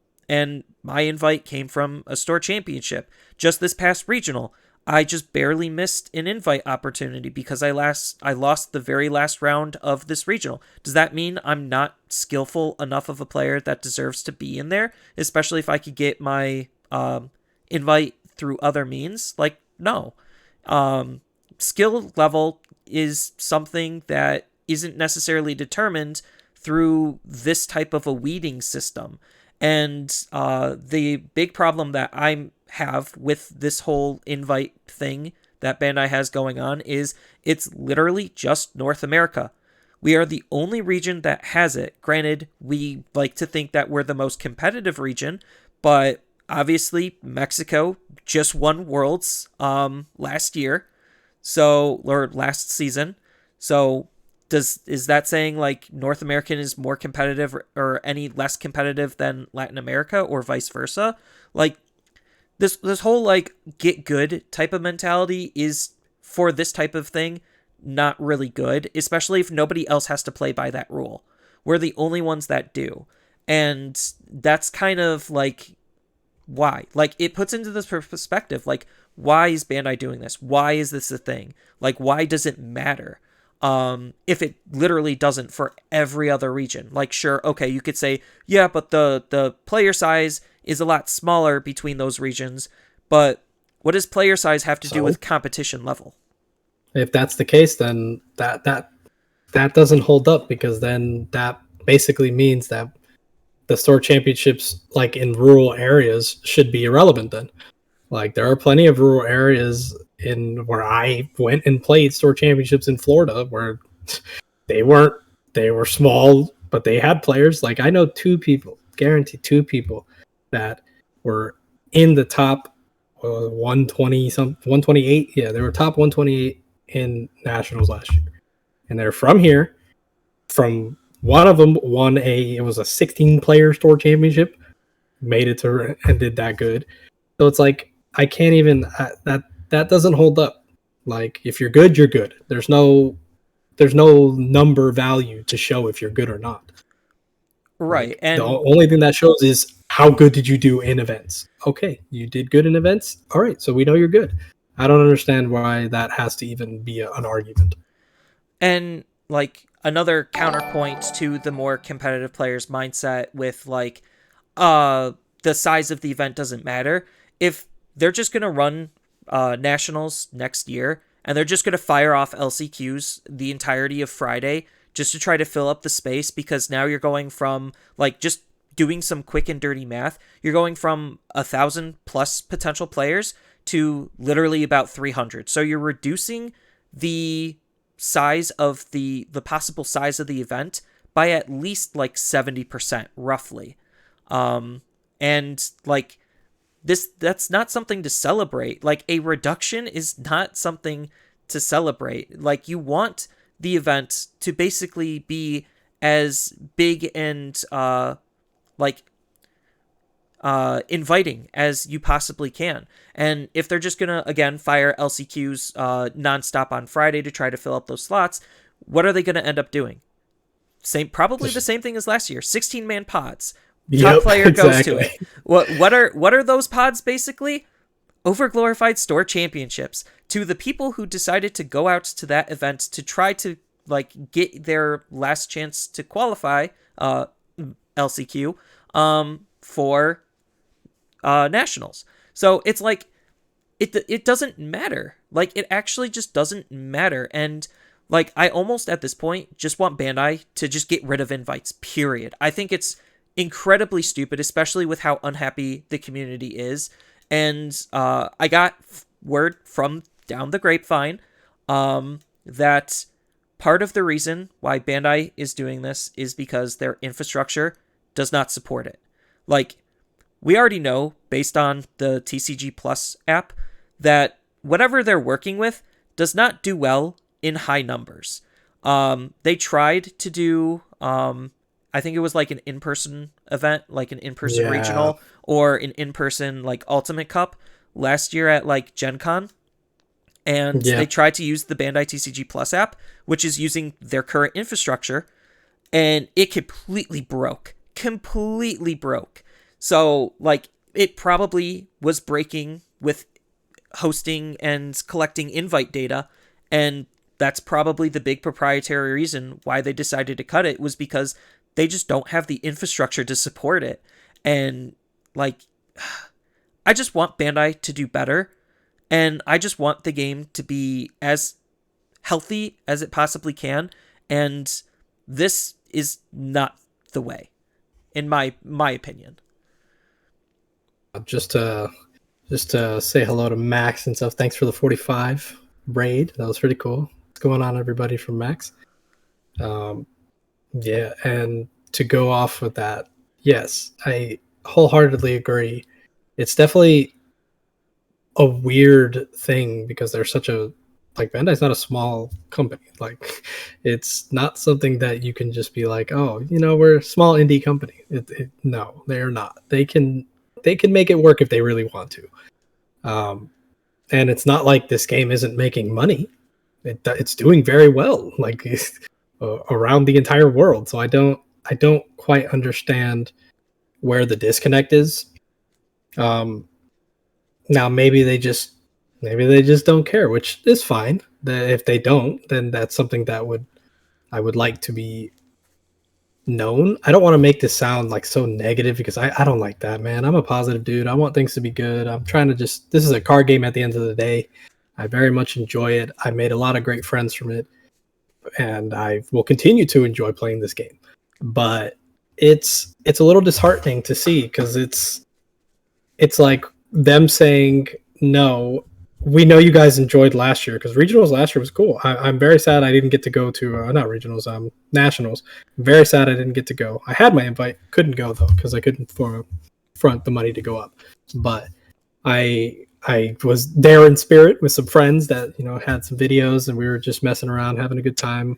my invite came from a store championship. Just this past regional, I just barely missed an invite opportunity because I lost the very last round of this regional. Does that mean I'm not skillful enough of a player that deserves to be in there, especially if I could get my invite through other means? Like, no. Skill level is something that isn't necessarily determined through this type of a weeding system. And the big problem that I have with this whole invite thing that Bandai has going on is it's literally just North America. We are the only region that has it. Granted, we like to think that we're the most competitive region, but obviously Mexico just won Worlds last year, or last season. So is that saying like North American is more competitive or any less competitive than Latin America, or vice versa? Like this whole like get good type of mentality is, for this type of thing, not really good, especially if nobody else has to play by that rule. We're the only ones that do. And that's kind of like why. Like, it puts into this perspective, like, why is Bandai doing this? Why is this a thing? Like, why does it matter? If it literally doesn't for every other region. Like, sure, okay, you could say, yeah, but the player size is a lot smaller between those regions, but what does player size have to do with competition level? If that's the case, then that doesn't hold up, because then that basically means that the store championships, like in rural areas, should be irrelevant then. Like, there are plenty of rural areas in where I went and played store championships in Florida where they were small, but they had players. Like, I know 2 people, guaranteed 2 people, that were in the top 120 128. Yeah, they were top 128 in nationals last year, and they're from here. From one of them won it was a 16 player store championship, made it to and did that good. So it's like, I can't even that doesn't hold up. Like, if you're good, you're good. There's no number value to show if you're good or not. Right. Like, the And only thing that shows is how good did you do in events? Okay, you did good in events. All right, so we know you're good. I don't understand why that has to even be an argument. And like another counterpoint to the more competitive players mindset with like the size of the event doesn't matter. If they're just going to run nationals next year and they're just going to fire off LCQs the entirety of Friday just to try to fill up the space, because now you're going from like just doing some quick and dirty math, you're going from 1,000+ potential players to literally about 300. So you're reducing the size of the possible size of the event by at least like 70% roughly. And like that's not something to celebrate. Like a reduction is not something to celebrate. Like you want the event to basically be as big and like inviting as you possibly can. And if they're just gonna again fire LCQs nonstop on Friday to try to fill up those slots, what are they gonna end up doing? Probably the same thing as last year. 16-man pods. Top player goes to it. What are those pods basically? Overglorified store championships to the people who decided to go out to that event to try to like get their last chance to qualify LCQ for nationals. So it's like it doesn't matter. Like it actually just doesn't matter. And like I almost at this point just want Bandai to just get rid of invites, period. I think it's incredibly stupid, especially with how unhappy the community is. And I got word from down the grapevine that part of the reason why Bandai is doing this is because their infrastructure does not support it. Like, we already know, based on the TCG Plus app, that whatever they're working with does not do well in high numbers. They tried to do, I think it was like an in-person event, like an in-person regional, or an in-person like Ultimate Cup last year at like Gen Con. And they tried to use the Bandai TCG Plus app, which is using their current infrastructure, and it completely broke. So, like, it probably was breaking with hosting and collecting invite data, and that's probably the big proprietary reason why they decided to cut it, was because they just don't have the infrastructure to support it. And, like, I just want Bandai to do better, and I just want the game to be as healthy as it possibly can, and this is not the way, in my opinion. Just to say hello to Max and stuff. Thanks for the 45 raid. That was pretty cool. What's going on, everybody, from Max? Yeah, and to go off with that, yes, I wholeheartedly agree. It's definitely a weird thing because they're such a like Bandai's not a small company. Like it's not something that you can just be like, oh, we're a small indie company. No, they're not. They can make it work if they really want to. And it's not like this game isn't making money. It's doing very well, like around the entire world. So I don't quite understand where the disconnect is. Now maybe they just don't care, which is fine. If they don't, then that's something that I would like to be known. I don't want to make this sound like so negative because I don't like that, man. I'm a positive dude. I want things to be good. I'm trying to this is a card game at the end of the day. I very much enjoy it. I made a lot of great friends from it, and I will continue to enjoy playing this game. But it's a little disheartening to see because it's like them saying, no, we know you guys enjoyed last year because regionals last year was cool. I'm very sad I didn't get to go to not regionals, nationals. I'm very sad I didn't get to go. I had my invite, couldn't go though because I couldn't front the money to go up. But I was there in spirit with some friends that had some videos and we were just messing around, having a good time.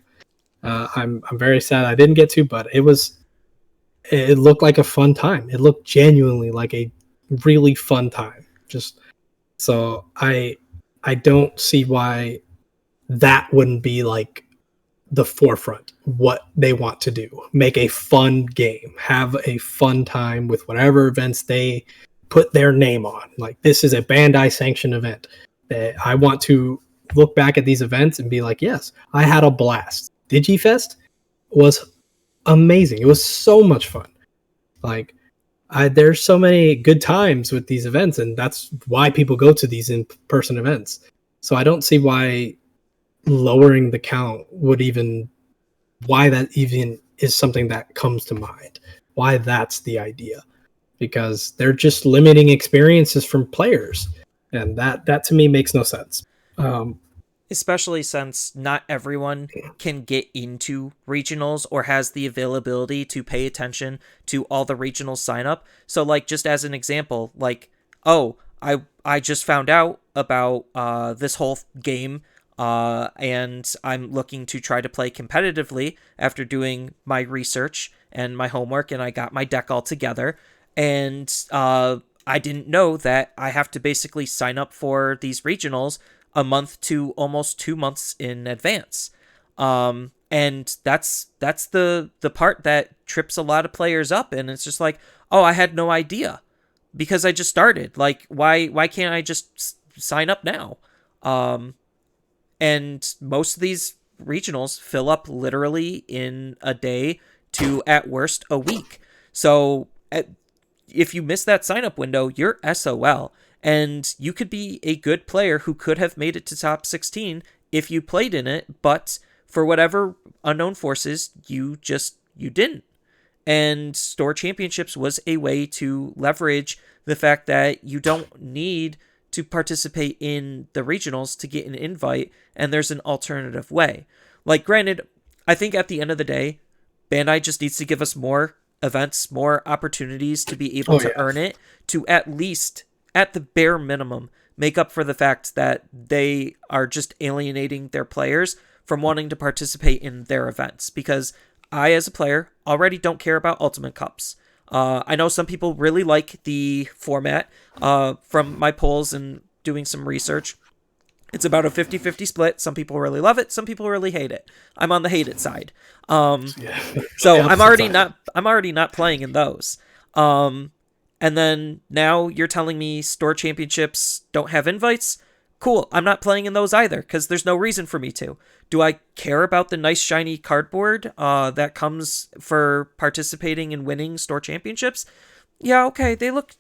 I'm very sad I didn't get to, but it looked like a fun time. It looked genuinely like a really fun time. Just so I don't see why that wouldn't be like the forefront what they want to do. Make a fun game, have a fun time with whatever events they put their name on. Like, this is a Bandai sanctioned event. I want to look back at these events and be like, yes, I had a blast. DigiFest was amazing. It was so much fun. Like, there's so many good times with these events, and that's why people go to these in-person events. So I don't see why lowering the count would even, why that even is something that comes to mind. Why that's the idea. Because they're just limiting experiences from players. And that to me makes no sense. Especially since not everyone can get into regionals or has the availability to pay attention to all the regional sign up. So, like, just as an example, like, oh, I just found out about this whole game, and I'm looking to try to play competitively after doing my research and my homework, and I got my deck all together, and I didn't know that I have to basically sign up for these regionals a month to almost 2 months in advance. And that's the part that trips a lot of players up. And it's just like, oh, I had no idea because I just started. Like, why can't I just sign up now? And most of these regionals fill up literally in a day to, at worst, a week. So if you miss that sign up window, you're SOL. And you could be a good player who could have made it to top 16 if you played in it, but for whatever unknown forces, you didn't. And Store Championships was a way to leverage the fact that you don't need to participate in the regionals to get an invite, and there's an alternative way. Like, granted, I think at the end of the day, Bandai just needs to give us more events, more opportunities to be able to earn it, to at least, at the bare minimum, make up for the fact that they are just alienating their players from wanting to participate in their events. Because I, as a player, already don't care about Ultimate Cups. I know some people really like the format. From my polls and doing some research, it's about a 50-50 split. Some people really love it. Some people really hate it. I'm on the hate it side. So I'm already not playing in those. And then now you're telling me Store Championships don't have invites? Cool, I'm not playing in those either, because there's no reason for me to. Do I care about the nice shiny cardboard that comes for participating and winning Store Championships? Yeah, okay, they look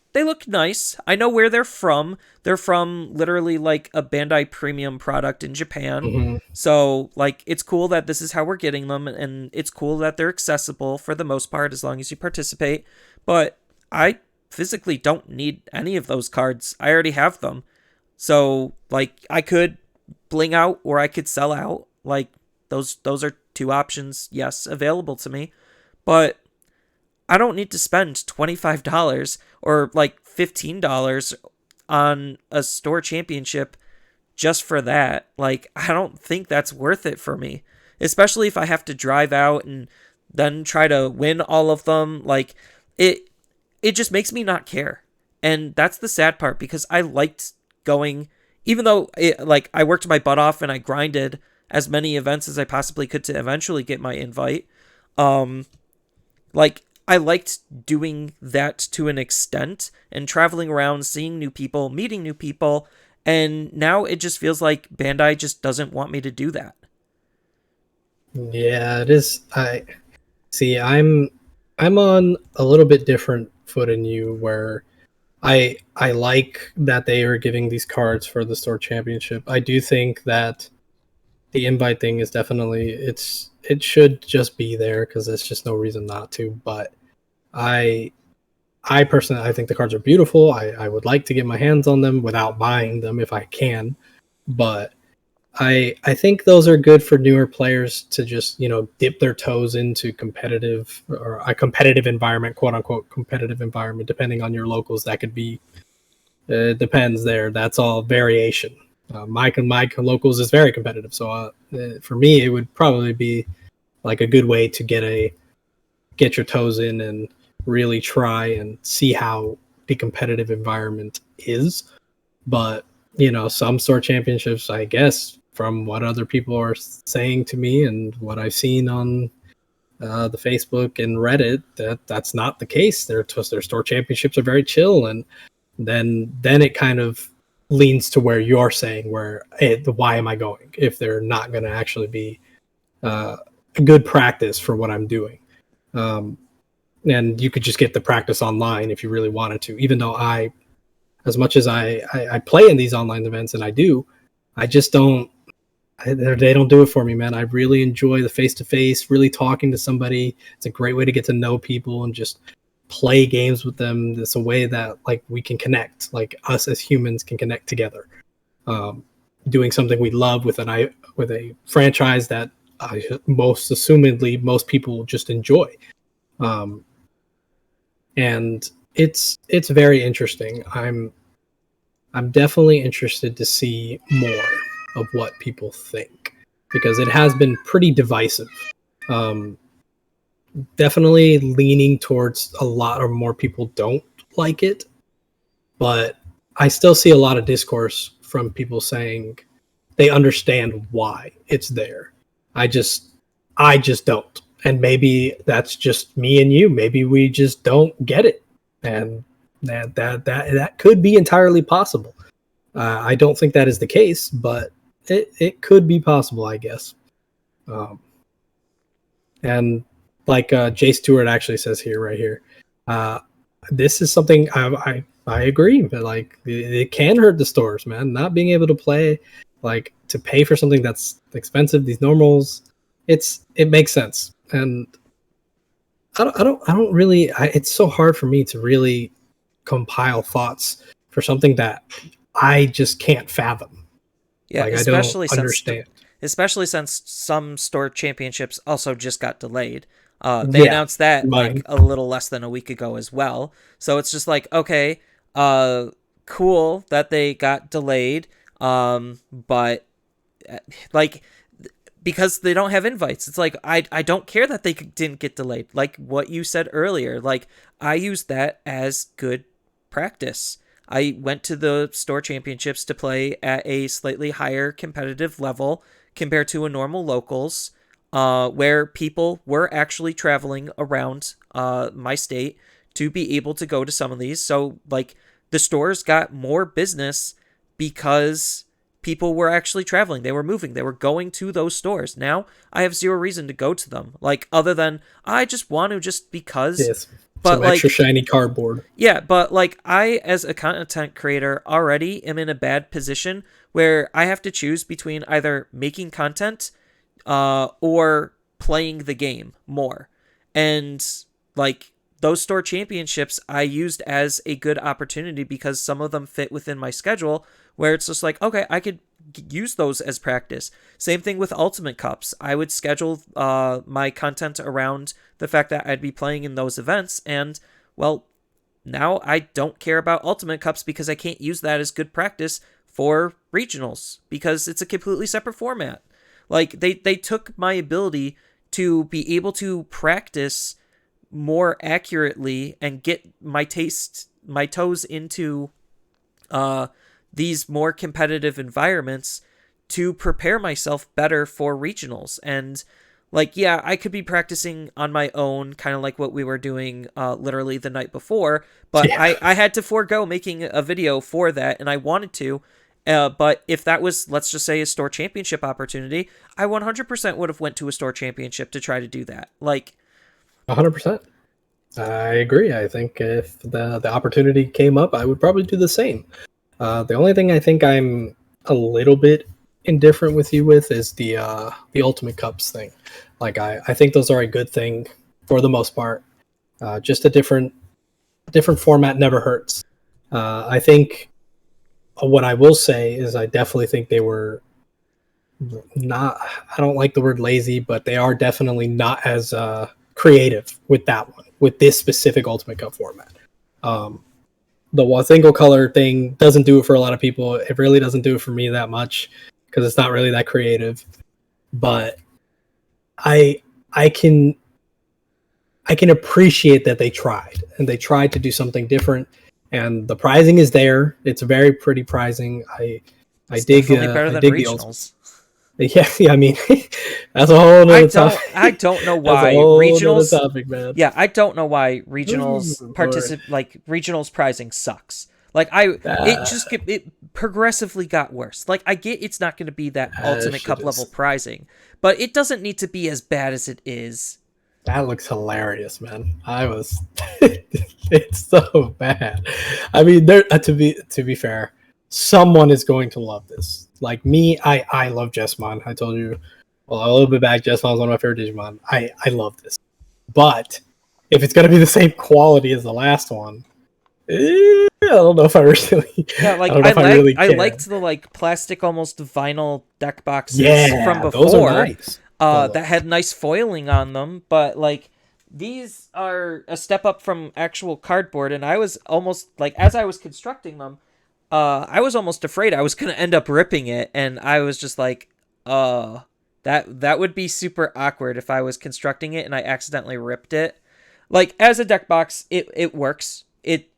nice. I know where they're from. They're from literally like a Bandai premium product in Japan. Mm-hmm. So, like, it's cool that this is how we're getting them, and it's cool that they're accessible for the most part as long as you participate. But I physically don't need any of those cards. I already have them. So, like, I could bling out or I could sell out. Like, those are two options, yes, available to me. But I don't need to spend $25 or like $15 on a Store Championship just for that. Like, I don't think that's worth it for me, especially if I have to drive out and then try to win all of them. Like, it just makes me not care. And that's the sad part, because I liked going, even though I worked my butt off and I grinded as many events as I possibly could to eventually get my invite. Like, I liked doing that to an extent and traveling around, seeing new people, meeting new people. And now it just feels like Bandai just doesn't want me to do that. Yeah, it is. I'm on a little bit different foot in you, where I like that they are giving these cards for the Store Championship. I do think that the invite thing is definitely, it should just be there, because there's just no reason not to. But I personally, I think the cards are beautiful. I would like to get my hands on them without buying them if I can. But I think those are good for newer players to just, dip their toes into competitive, or a competitive environment, quote unquote competitive environment, depending on your locals. That could be, depends there. That's all variation. My locals is very competitive. So for me, it would probably be like a good way to get your toes in and really try and see how the competitive environment is. But some Store Championships, I guess, from what other people are saying to me and what I've seen on the Facebook and Reddit, that's not the case. Their store championships are very chill, and then it kind of leans to where you're saying, where hey, why am I going if they're not going to actually be a good practice for what I'm doing? And you could just get the practice online if you really wanted to. Even though as much as I play in these online events, and I just don't. They don't do it for me, man. I really enjoy the face-to-face, really talking to somebody. It's a great way to get to know people and just play games with them. It's a way that like we can connect, like us as humans can connect together. Doing something we love with a franchise that most assumedly most people just enjoy. And it's very interesting. I'm definitely interested to see more of what people think, because it has been pretty divisive. Definitely leaning towards a lot or more people don't like it, but I still see a lot of discourse from people saying they understand why it's there. I just don't. And maybe that's just me and you. Maybe we just don't get it. And that could be entirely possible. I don't think that is the case, but it could be possible, I guess. And like Jay Stewart actually says here, right here, this is something I agree, but like it can hurt the stores, man. Not being able to play, like to pay for something that's expensive, these normals, it makes sense. And I don't really. It's so hard for me to really compile thoughts for something that I just can't fathom. Yeah, like, I don't understand. Especially since some store championships also just got delayed. They announced that like a little less than a week ago as well. So it's just like, okay, cool that they got delayed, but like because they don't have invites, it's like I don't care that they didn't get delayed. Like what you said earlier, like I used that as good practice. I went to the store championships to play at a slightly higher competitive level compared to a normal locals, where people were actually traveling around my state to be able to go to some of these. So like the stores got more business because people were actually traveling. They were moving. They were going to those stores. Now I have zero reason to go to them, like other than I just want to, just because. Yes. But some like extra shiny cardboard. Yeah, but like I, as a content creator, already am in a bad position where I have to choose between either making content, or playing the game more. And like those store championships I used as a good opportunity because some of them fit within my schedule, where it's just like, okay, I could use those as practice. Same thing with Ultimate Cups. I would schedule my content around the fact that I'd be playing in those events, and well, now I don't care about Ultimate Cups because I can't use that as good practice for regionals because it's a completely separate format. Like they took my ability to be able to practice more accurately and get my toes into these more competitive environments to prepare myself better for regionals. And like, yeah, I could be practicing on my own, kind of like what we were doing literally the night before, but yeah. I had to forego making a video for that, and I wanted to. But if that was, let's just say, a store championship opportunity, I 100% would have went to a store championship to try to do that. Like 100%. I agree. I think if the opportunity came up, I would probably do the same. The only thing I think I'm a little bit indifferent with you with is the Ultimate Cups thing. Like I think those are a good thing for the most part. Just a different format never hurts. I think what I will say is I definitely think they were not, I don't like the word lazy, but they are definitely not as creative with that one, with this specific Ultimate Cup format. The single color thing doesn't do it for a lot of people. It really doesn't do it for me that much because it's not really that creative. But I can appreciate that they tried, and they tried to do something different. And the prizing is there. It's very pretty prizing. I dig the regionals. Yeah. I mean, that's a whole nother topic. I don't know That's a why whole nother regionals. topic, man. Yeah, I don't know why Ooh, regionals Lord. regionals prizing sucks. It Uh, just it progressively got worse. Like I get it's not going to be that that ultimate shit cup level is. prizing, but it doesn't need to be as bad as it is. That looks hilarious, man. I was. It's so bad. I mean, there. To be fair, someone is going to love this. Like me, I love Jessamon. I told you, well, a little bit back. Jessamon is one of my favorite Digimon. I love this, but if it's gonna be the same quality as the last one, I don't know if I really. Yeah, I don't know if I really I care. liked the like plastic almost vinyl deck boxes from Yeah, those are before nice. But that like, had nice foiling on them, but like these are a step up from actual cardboard, and I was almost like as I was constructing them, I was almost afraid I was gonna end up ripping it, and I was just like, that would be super awkward if I was constructing it and I accidentally ripped it. Like as a deck box, it works.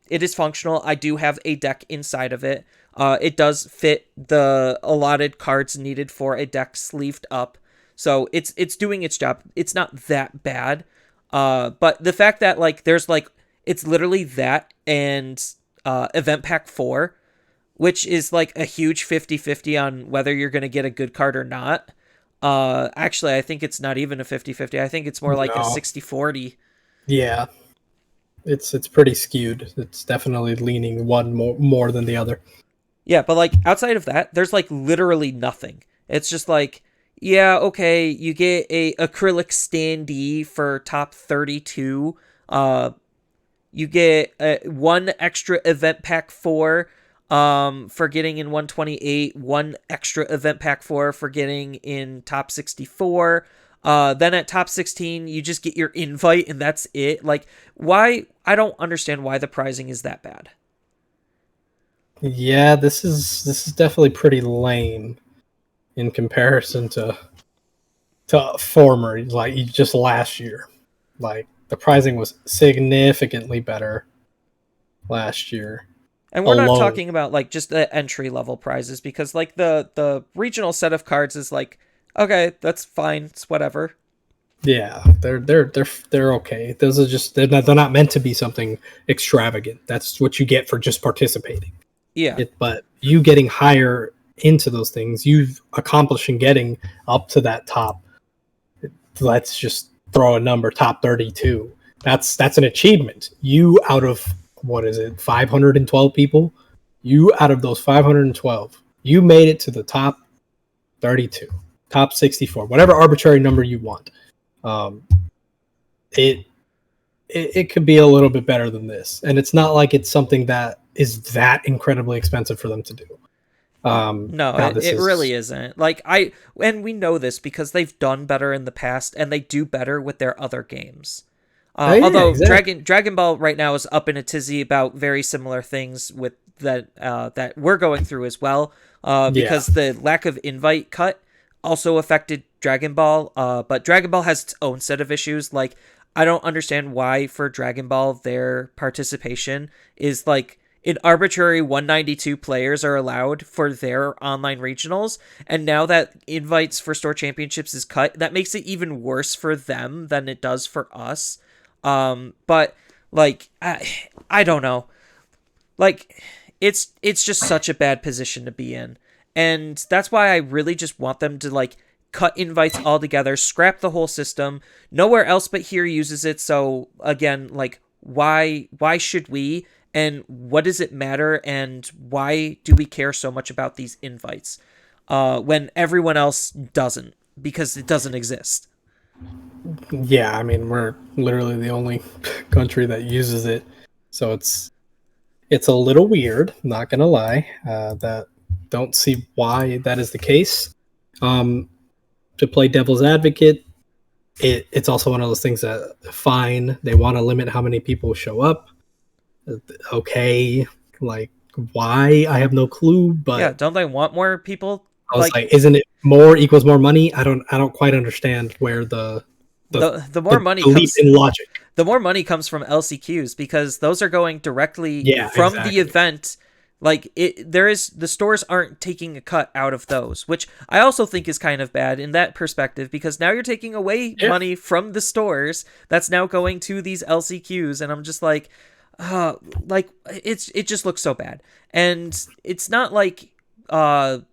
It is functional. I do have a deck inside of it. It does fit the allotted cards needed for a deck sleeved up. So it's doing its job. It's not that bad. But the fact that like there's like it's literally that and event pack 4, which is like a huge 50-50 on whether you're going to get a good card or not. Actually, I think it's not even a 50-50. I think it's more like a no, 60-40. yeah, it's pretty skewed. It's definitely leaning one more than the other. Yeah, but like outside of that, there's like literally nothing. It's just like, yeah, okay, you get a acrylic standee for top 32. You get one extra event pack 4 for getting in 128, one extra event pack 4 for getting in top 64. Then at top 16, you just get your invite and that's it. Like, why? I don't understand why the pricing is that bad. Yeah, this is definitely pretty lame in comparison to former, like just last year. Like the pricing was significantly better last year And we're not alone. talking about like just the entry level prizes because like the regional set of cards is like, okay, that's fine, it's whatever. Yeah, they're okay. Those are just they're not meant to be something extravagant. That's what you get for just participating. Yeah. But you getting higher into those things, you've accomplishing getting up to that top. Let's just throw a number, top 32. That's an achievement. You out of what is it, 512 people? You out of those 512, you made it to the top 32, top 64, whatever arbitrary number you want. Um, it, it could be a little bit better than this, and it's not like it's something that is that incredibly expensive for them to do. No, Now this it really is isn't. Like and we know this because they've done better in the past and they do better with their other games. oh yeah, Although exactly. Dragon Ball right now is up in a tizzy about very similar things with that we're going through as well. Yeah, Because the lack of invite cut also affected Dragon Ball. But Dragon Ball has its own set of issues. Like I don't understand why for Dragon Ball their participation is like an arbitrary 192 players are allowed for their online regionals, and now that invites for store championships is cut, that makes it even worse for them than it does for us. But like I don't know. Like it's just such a bad position to be in. And that's why I really just want them to like cut invites altogether, scrap the whole system. Nowhere else but here uses it. So again, like why should we? And what does it matter? And why do we care so much about these invites when everyone else doesn't? Because it doesn't exist. yeah. I mean, we're literally the only country that uses it, so it's a little weird. Not gonna lie. That don't see why that is the case. Um, to play devil's advocate, it's also one of those things that fine. They want to limit how many people show up. Okay, like why? I have no clue, Yeah, but don't they want more people? I was Like like, isn't it more equals more money? I don't quite understand where the the more money the leap comes in logic. the more money comes from LCQs because those are going directly Yeah, from the exactly. event. Like the stores aren't taking a cut out of those, which I also think is kind of bad in that perspective, because now you're taking away Yeah. money from the stores that's now going to these LCQs, and I'm just uh, like it just looks so bad. And it's not like Nationals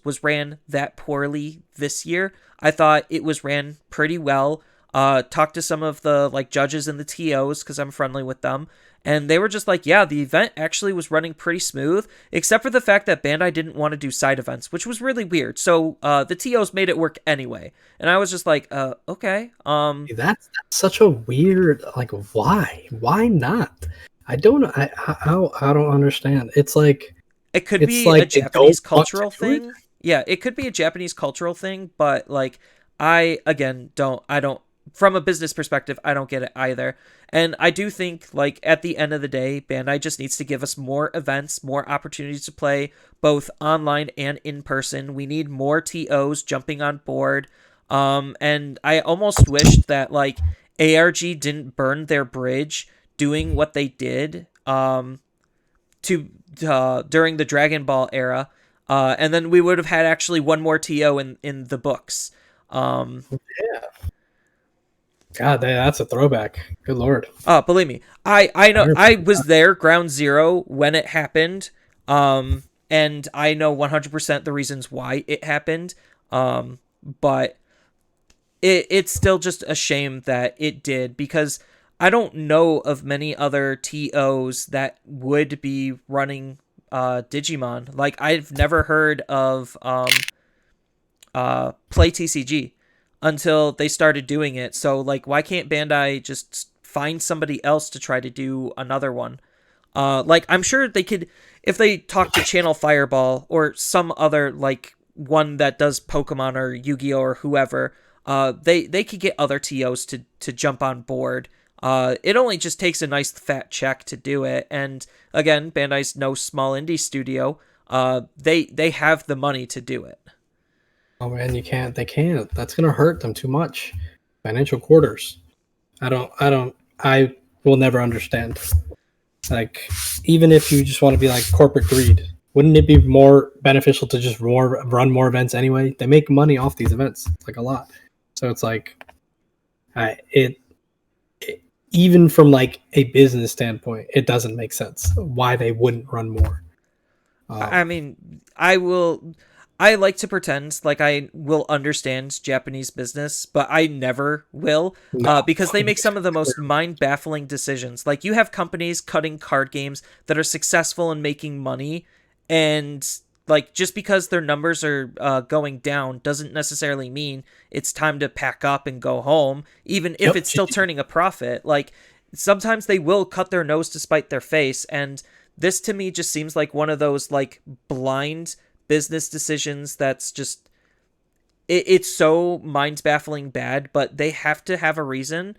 was ran that poorly this year. I thought it was ran pretty well. Talked to some of the like judges and the TOs because I'm friendly with them, and they were just like, yeah, the event actually was running pretty smooth, except for the fact that Bandai didn't want to do side events, which was really weird. So the TOs made it work anyway, and I was just like, okay. That's such a weird, like, why not? I don't understand. It could It's be a like they Japanese don't want to cultural do it. thing. Yeah, it could be a Japanese cultural thing, but like I again don't from a business perspective, I don't get it either. And I do think like at the end of the day, Bandai just needs to give us more events, more opportunities to play both online and in person. We need more TOs jumping on board. And I almost wished that like ARG didn't burn their bridge doing what they did. To during the Dragon Ball era, and then we would have had actually one more TO in the books. Um, Yeah. God, that's a throwback. Good lord. Believe me, I know I 100%. was there ground zero when it happened, and I know 100% the reasons why it happened. But it's still just a shame that it did, because I don't know of many other TOs that would be running Digimon. Like I've never heard of Play TCG until they started doing it. So like why can't Bandai just find somebody else to try to do another one? Like I'm sure they could if they talk to Channel Fireball or some other like one that does Pokemon or Yu-Gi-Oh or whoever. They could get other TOs to jump on board. It only just takes a nice fat check to do it, and again, Bandai's no small indie studio. They have the money to do it. Oh man, you can't. They can't. That's gonna hurt them too much. Financial quarters. I will never understand. Like, even if you just want to be like corporate greed, wouldn't it be more beneficial to just run more events anyway? They make money off these events, like a lot. So it's like, it even from like a business standpoint, it doesn't make sense why they wouldn't run more. I mean, I will. I like to pretend like I will understand Japanese business, but I never will, No, because they make some of the most mind-baffling decisions. Like you have companies cutting card games that are successful in making money, and like just because their numbers are going down doesn't necessarily mean it's time to pack up and go home, even if yep, it's still turning a profit. Like sometimes they will cut their nose to spite their face, and this to me just seems like one of those like blind business decisions that's just it's so mind-baffling bad, but they have to have a reason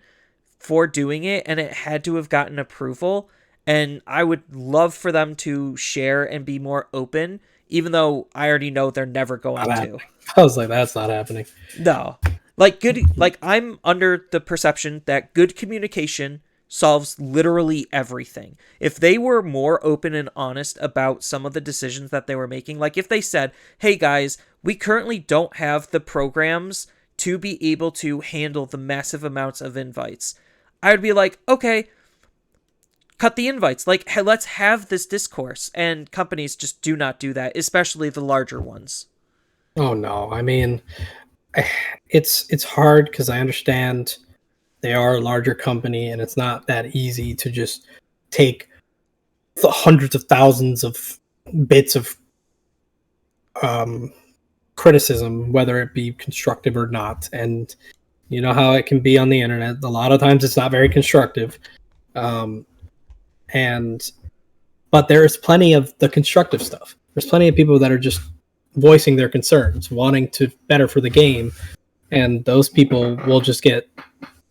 for doing it, and it had to have gotten approval, and I would love for them to share and be more open, even though I already know they're never going to. I was like, that's not happening. No. Like I'm under the perception that good communication solves literally everything. If they were more open and honest about some of the decisions that they were making, like if they said, "Hey guys, we currently don't have the programs to be able to handle the massive amounts of invites." I would be like, "Okay, cut the invites. Like, hey, let's have this discourse." And companies just do not do that, especially the larger ones. Oh no, I mean, it's hard because I understand they are a larger company and it's not that easy to just take the hundreds of thousands of bits of um, criticism, whether it be constructive or not. And you know how it can be on the internet. A lot of times it's not very constructive. Um, and but there's plenty of the constructive stuff. There's plenty of people that are just voicing their concerns, wanting to better for the game, and those people will just get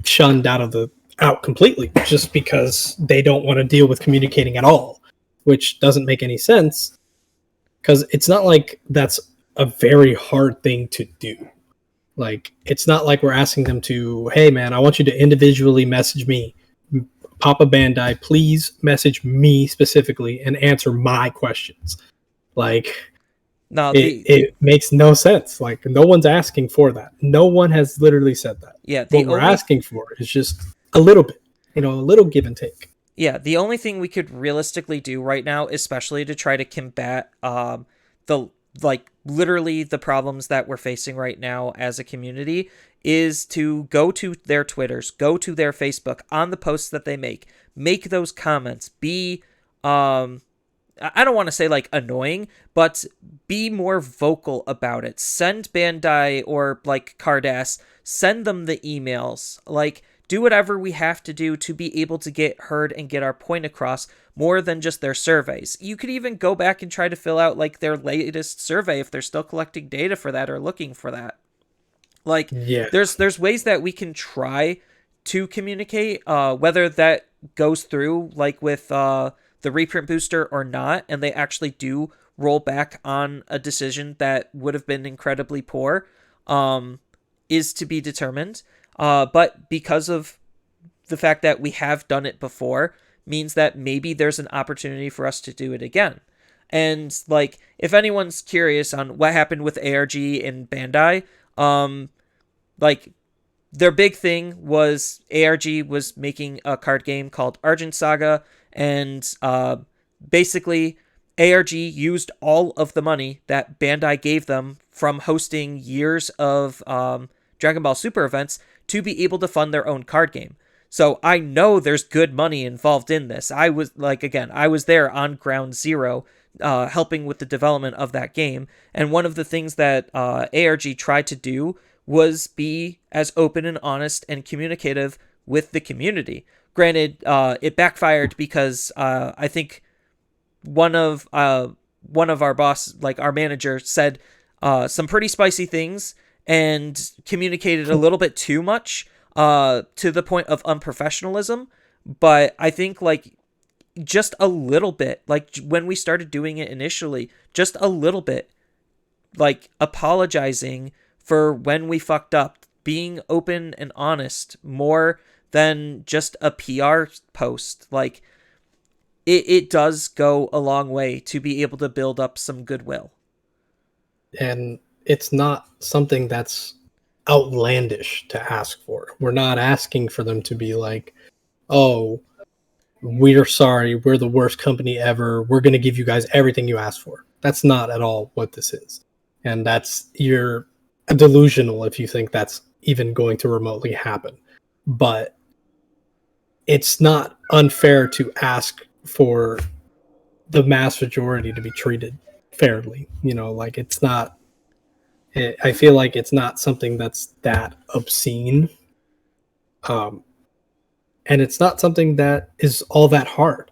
shunned out completely just because they don't want to deal with communicating at all, which doesn't make any sense because it's not like that's a very hard thing to do. Like, it's not like we're asking them to, hey man, I want you to individually message me Papa Bandai, please message me specifically and answer my questions. Like, No, it makes no sense. Like, no one's asking for that. No one has literally said that. yeah, the What we're only asking for is just a little bit, a little give and take. Yeah, the only thing we could realistically do right now, especially to try to combat the like literally the problems that we're facing right now as a community, is to go to their Twitters, go to their Facebook on the posts that they make those comments, be I don't want to say like annoying, but be more vocal about it. Send Bandai or like Cardass, send them the emails. Like, do whatever we have to do to be able to get heard and get our point across more than just their surveys. You could even go back and try to fill out like their latest survey if they're still collecting data for that or looking for that. Like, Yeah. there's ways that we can try to communicate, whether that goes through like with the reprint booster or not, and they actually do roll back on a decision that would have been incredibly poor, is to be determined. But because of the fact that we have done it before, means that maybe there's an opportunity for us to do it again. And like, if anyone's curious on what happened with ARG and Bandai, like, their big thing was ARG was making a card game called Argent Saga, and basically ARG used all of the money that Bandai gave them from hosting years of Dragon Ball Super events to be able to fund their own card game. So I know there's good money involved in this. I was there on ground zero, helping with the development of that game. And one of the things that ARG tried to do was be as open and honest and communicative with the community. Granted, it backfired because I think one of our boss, like our manager, said some pretty spicy things and communicated a little bit too much, to the point of unprofessionalism. But I think like just a little bit, like when we started doing it initially, just a little bit, like apologizing for when we fucked up, being open and honest more than just a PR post. Like, it does go a long way to be able to build up some goodwill. And it's not something that's outlandish to ask for. We're not asking for them to be like, oh, we're sorry, we're the worst company ever, we're going to give you guys everything you asked for. That's not at all what this is. And you're delusional if you think that's even going to remotely happen. But it's not unfair to ask for the mass majority to be treated fairly. Like, it's not, I feel like it's not something that's that obscene. And it's not something that is all that hard,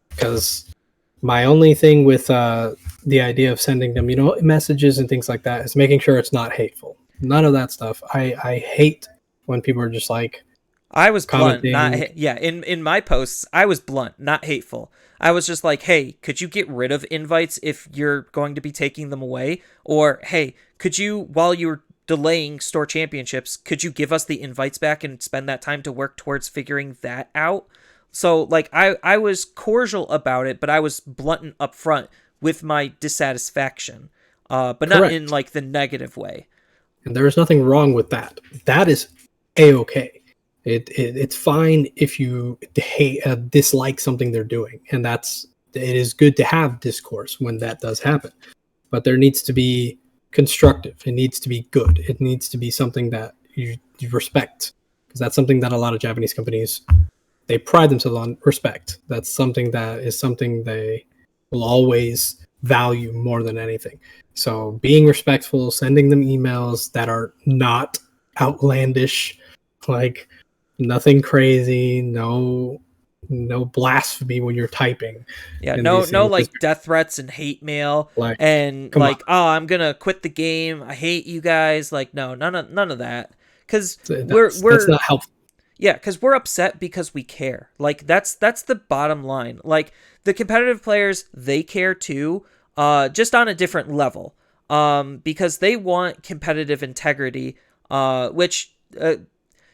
because my only thing with the idea of sending them, messages and things like that, is making sure it's not hateful. None of that stuff. I hate when people are just like, I was blunt, commenting. in my posts, I was blunt, not hateful. I was just like, hey, could you get rid of invites if you're going to be taking them away? Or, hey, could you, while you're delaying store championships, could you give us the invites back and spend that time to work towards figuring that out? So, like, I was cordial about it, but I was blunt and upfront with my dissatisfaction, but not Correct. in, like, the negative way. And there is nothing wrong with that. That is A-okay. It's fine if you dislike something they're doing, and it is good to have discourse when that does happen. But there needs to be constructive. It needs to be good. It needs to be something that you respect, because that's something that a lot of Japanese companies, they pride themselves on respect. That's something they will always value more than anything. So being respectful, sending them emails that are not outlandish, like nothing crazy, no blasphemy when you're typing. Yeah, no like death threats and hate mail, like, and like, oh, I'm gonna quit the game, I hate you guys. Like, no, none of that, because that's not helpful. Yeah, because we're upset because we care. Like, that's the bottom line. Like, the competitive players, they care too, just on a different level, because they want competitive integrity, which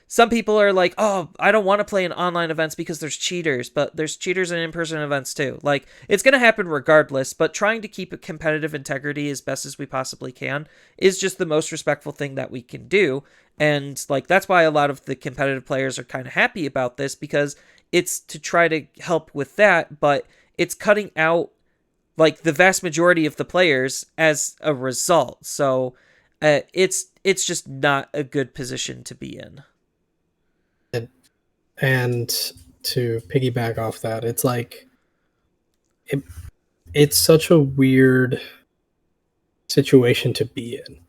some people are like, oh, I don't want to play in online events because there's cheaters, but there's cheaters in in-person events too. Like, it's going to happen regardless, but trying to keep a competitive integrity as best as we possibly can is just the most respectful thing that we can do. And like, that's why a lot of the competitive players are kind of happy about this, because it's to try to help with that, but it's cutting out like the vast majority of the players as a result. So it's just not a good position to be in. And to piggyback off that, it's like it, it's such a weird situation to be in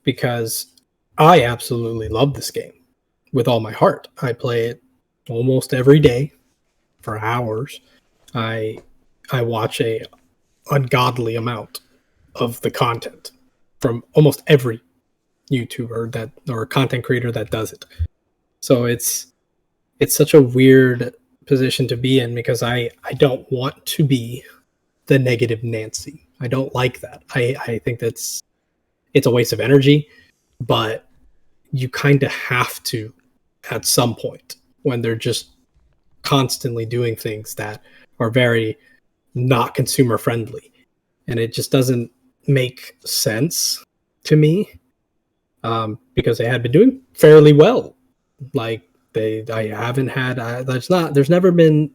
because I absolutely love this game with all my heart. I play it almost every day for hours. I I watch a ungodly amount of the content from almost every YouTuber that or content creator that does it. So it's such a weird position to be in because I don't want to be the negative Nancy. I don't like that. I think it's a waste of energy, but you kind of have to at some point when they're just constantly doing things that are very not consumer friendly. And it just doesn't make sense to me because they had been doing fairly well. Like I haven't had, there's never been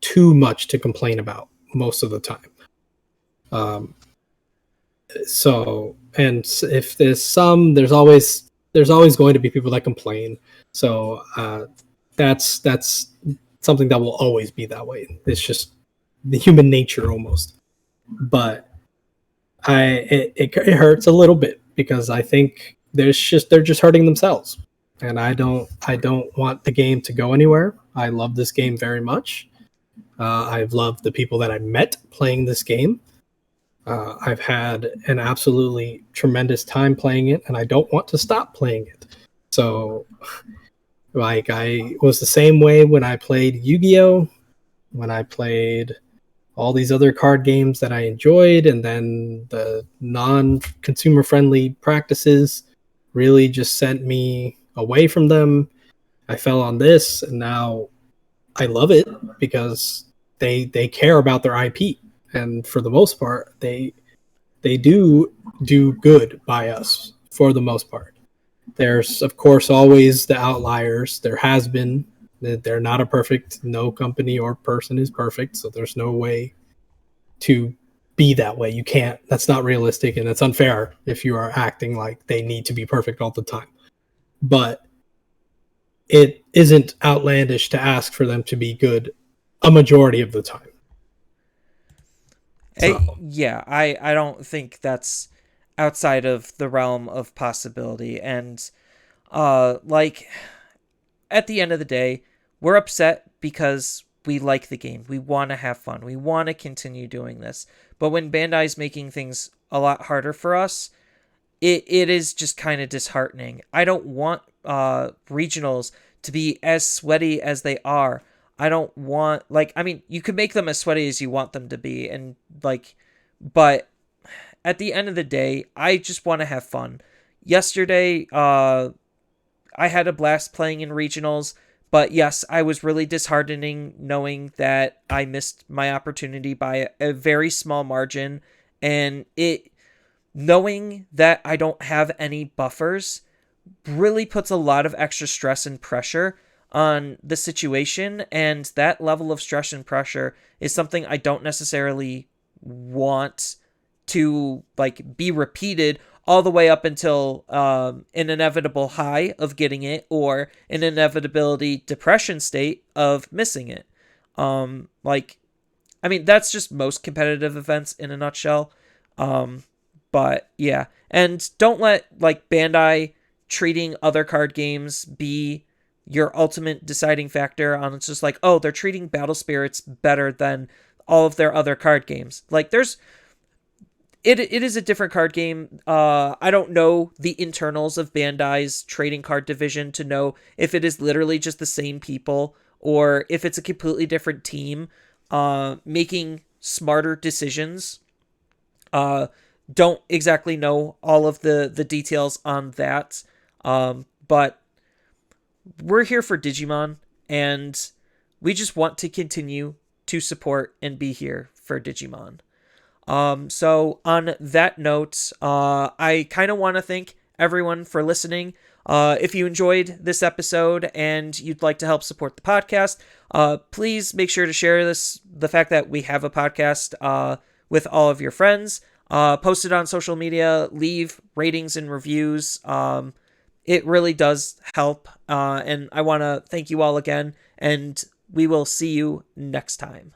too much to complain about most of the time. Um, so, and if there's some, there's always going to be people that complain. So that's something that will always be that way. It's just the human nature almost. But it hurts a little bit because I think they're just hurting themselves, and I don't want the game to go anywhere. I love this game very much. I've loved the people that I met playing this game. I've had an absolutely tremendous time playing it, and I don't want to stop playing it. So, like, I was the same way when I played Yu-Gi-Oh, when I played all these other card games that I enjoyed, and then the non-consumer friendly practices really just sent me away from them. I fell on this, and now I love it because they care about their IP, and for the most part, they do good by us for the most part. There's of course always the outliers. There has been. They're not a perfect. No company or person is perfect, so there's no way to be that way. You can't. That's not realistic, and it's unfair if you are acting like they need to be perfect all the time. But it isn't outlandish to ask for them to be good a majority of the time. So Yeah, I don't think that's outside of the realm of possibility. And like, at the end of the day, we're upset because we like the game. We want to have fun. We want to continue doing this. But when Bandai's making things a lot harder for us, it is just kind of disheartening. I don't want regionals to be as sweaty as they are. I don't want, like, I mean, you could make them as sweaty as you want them to be, and like, but at the end of the day, I just want to have fun. Yesterday, I had a blast playing in regionals, but yes, I was really disheartening knowing that I missed my opportunity by a very small margin, and it knowing that I don't have any buffers really puts a lot of extra stress and pressure on the situation, and that level of stress and pressure is something I don't necessarily want to like be repeated all the way up until an inevitable high of getting it or an inevitability depression state of missing it. Like, I mean, that's just most competitive events in a nutshell. But yeah, and don't let like Bandai treating other card games be your ultimate deciding factor on it's just like, oh, they're treating Battle Spirits better than all of their other card games. Like, it is a different card game. I don't know the internals of Bandai's trading card division to know if it is literally just the same people or if it's a completely different team making smarter decisions. Don't exactly know all of the details on that. But we're here for Digimon, and we just want to continue to support and be here for Digimon. So on that note, I kind of want to thank everyone for listening. If you enjoyed this episode and you'd like to help support the podcast, please make sure to share the fact that we have a podcast, with all of your friends. Post it on social media, leave ratings and reviews. It really does help. And I want to thank you all again, and we will see you next time.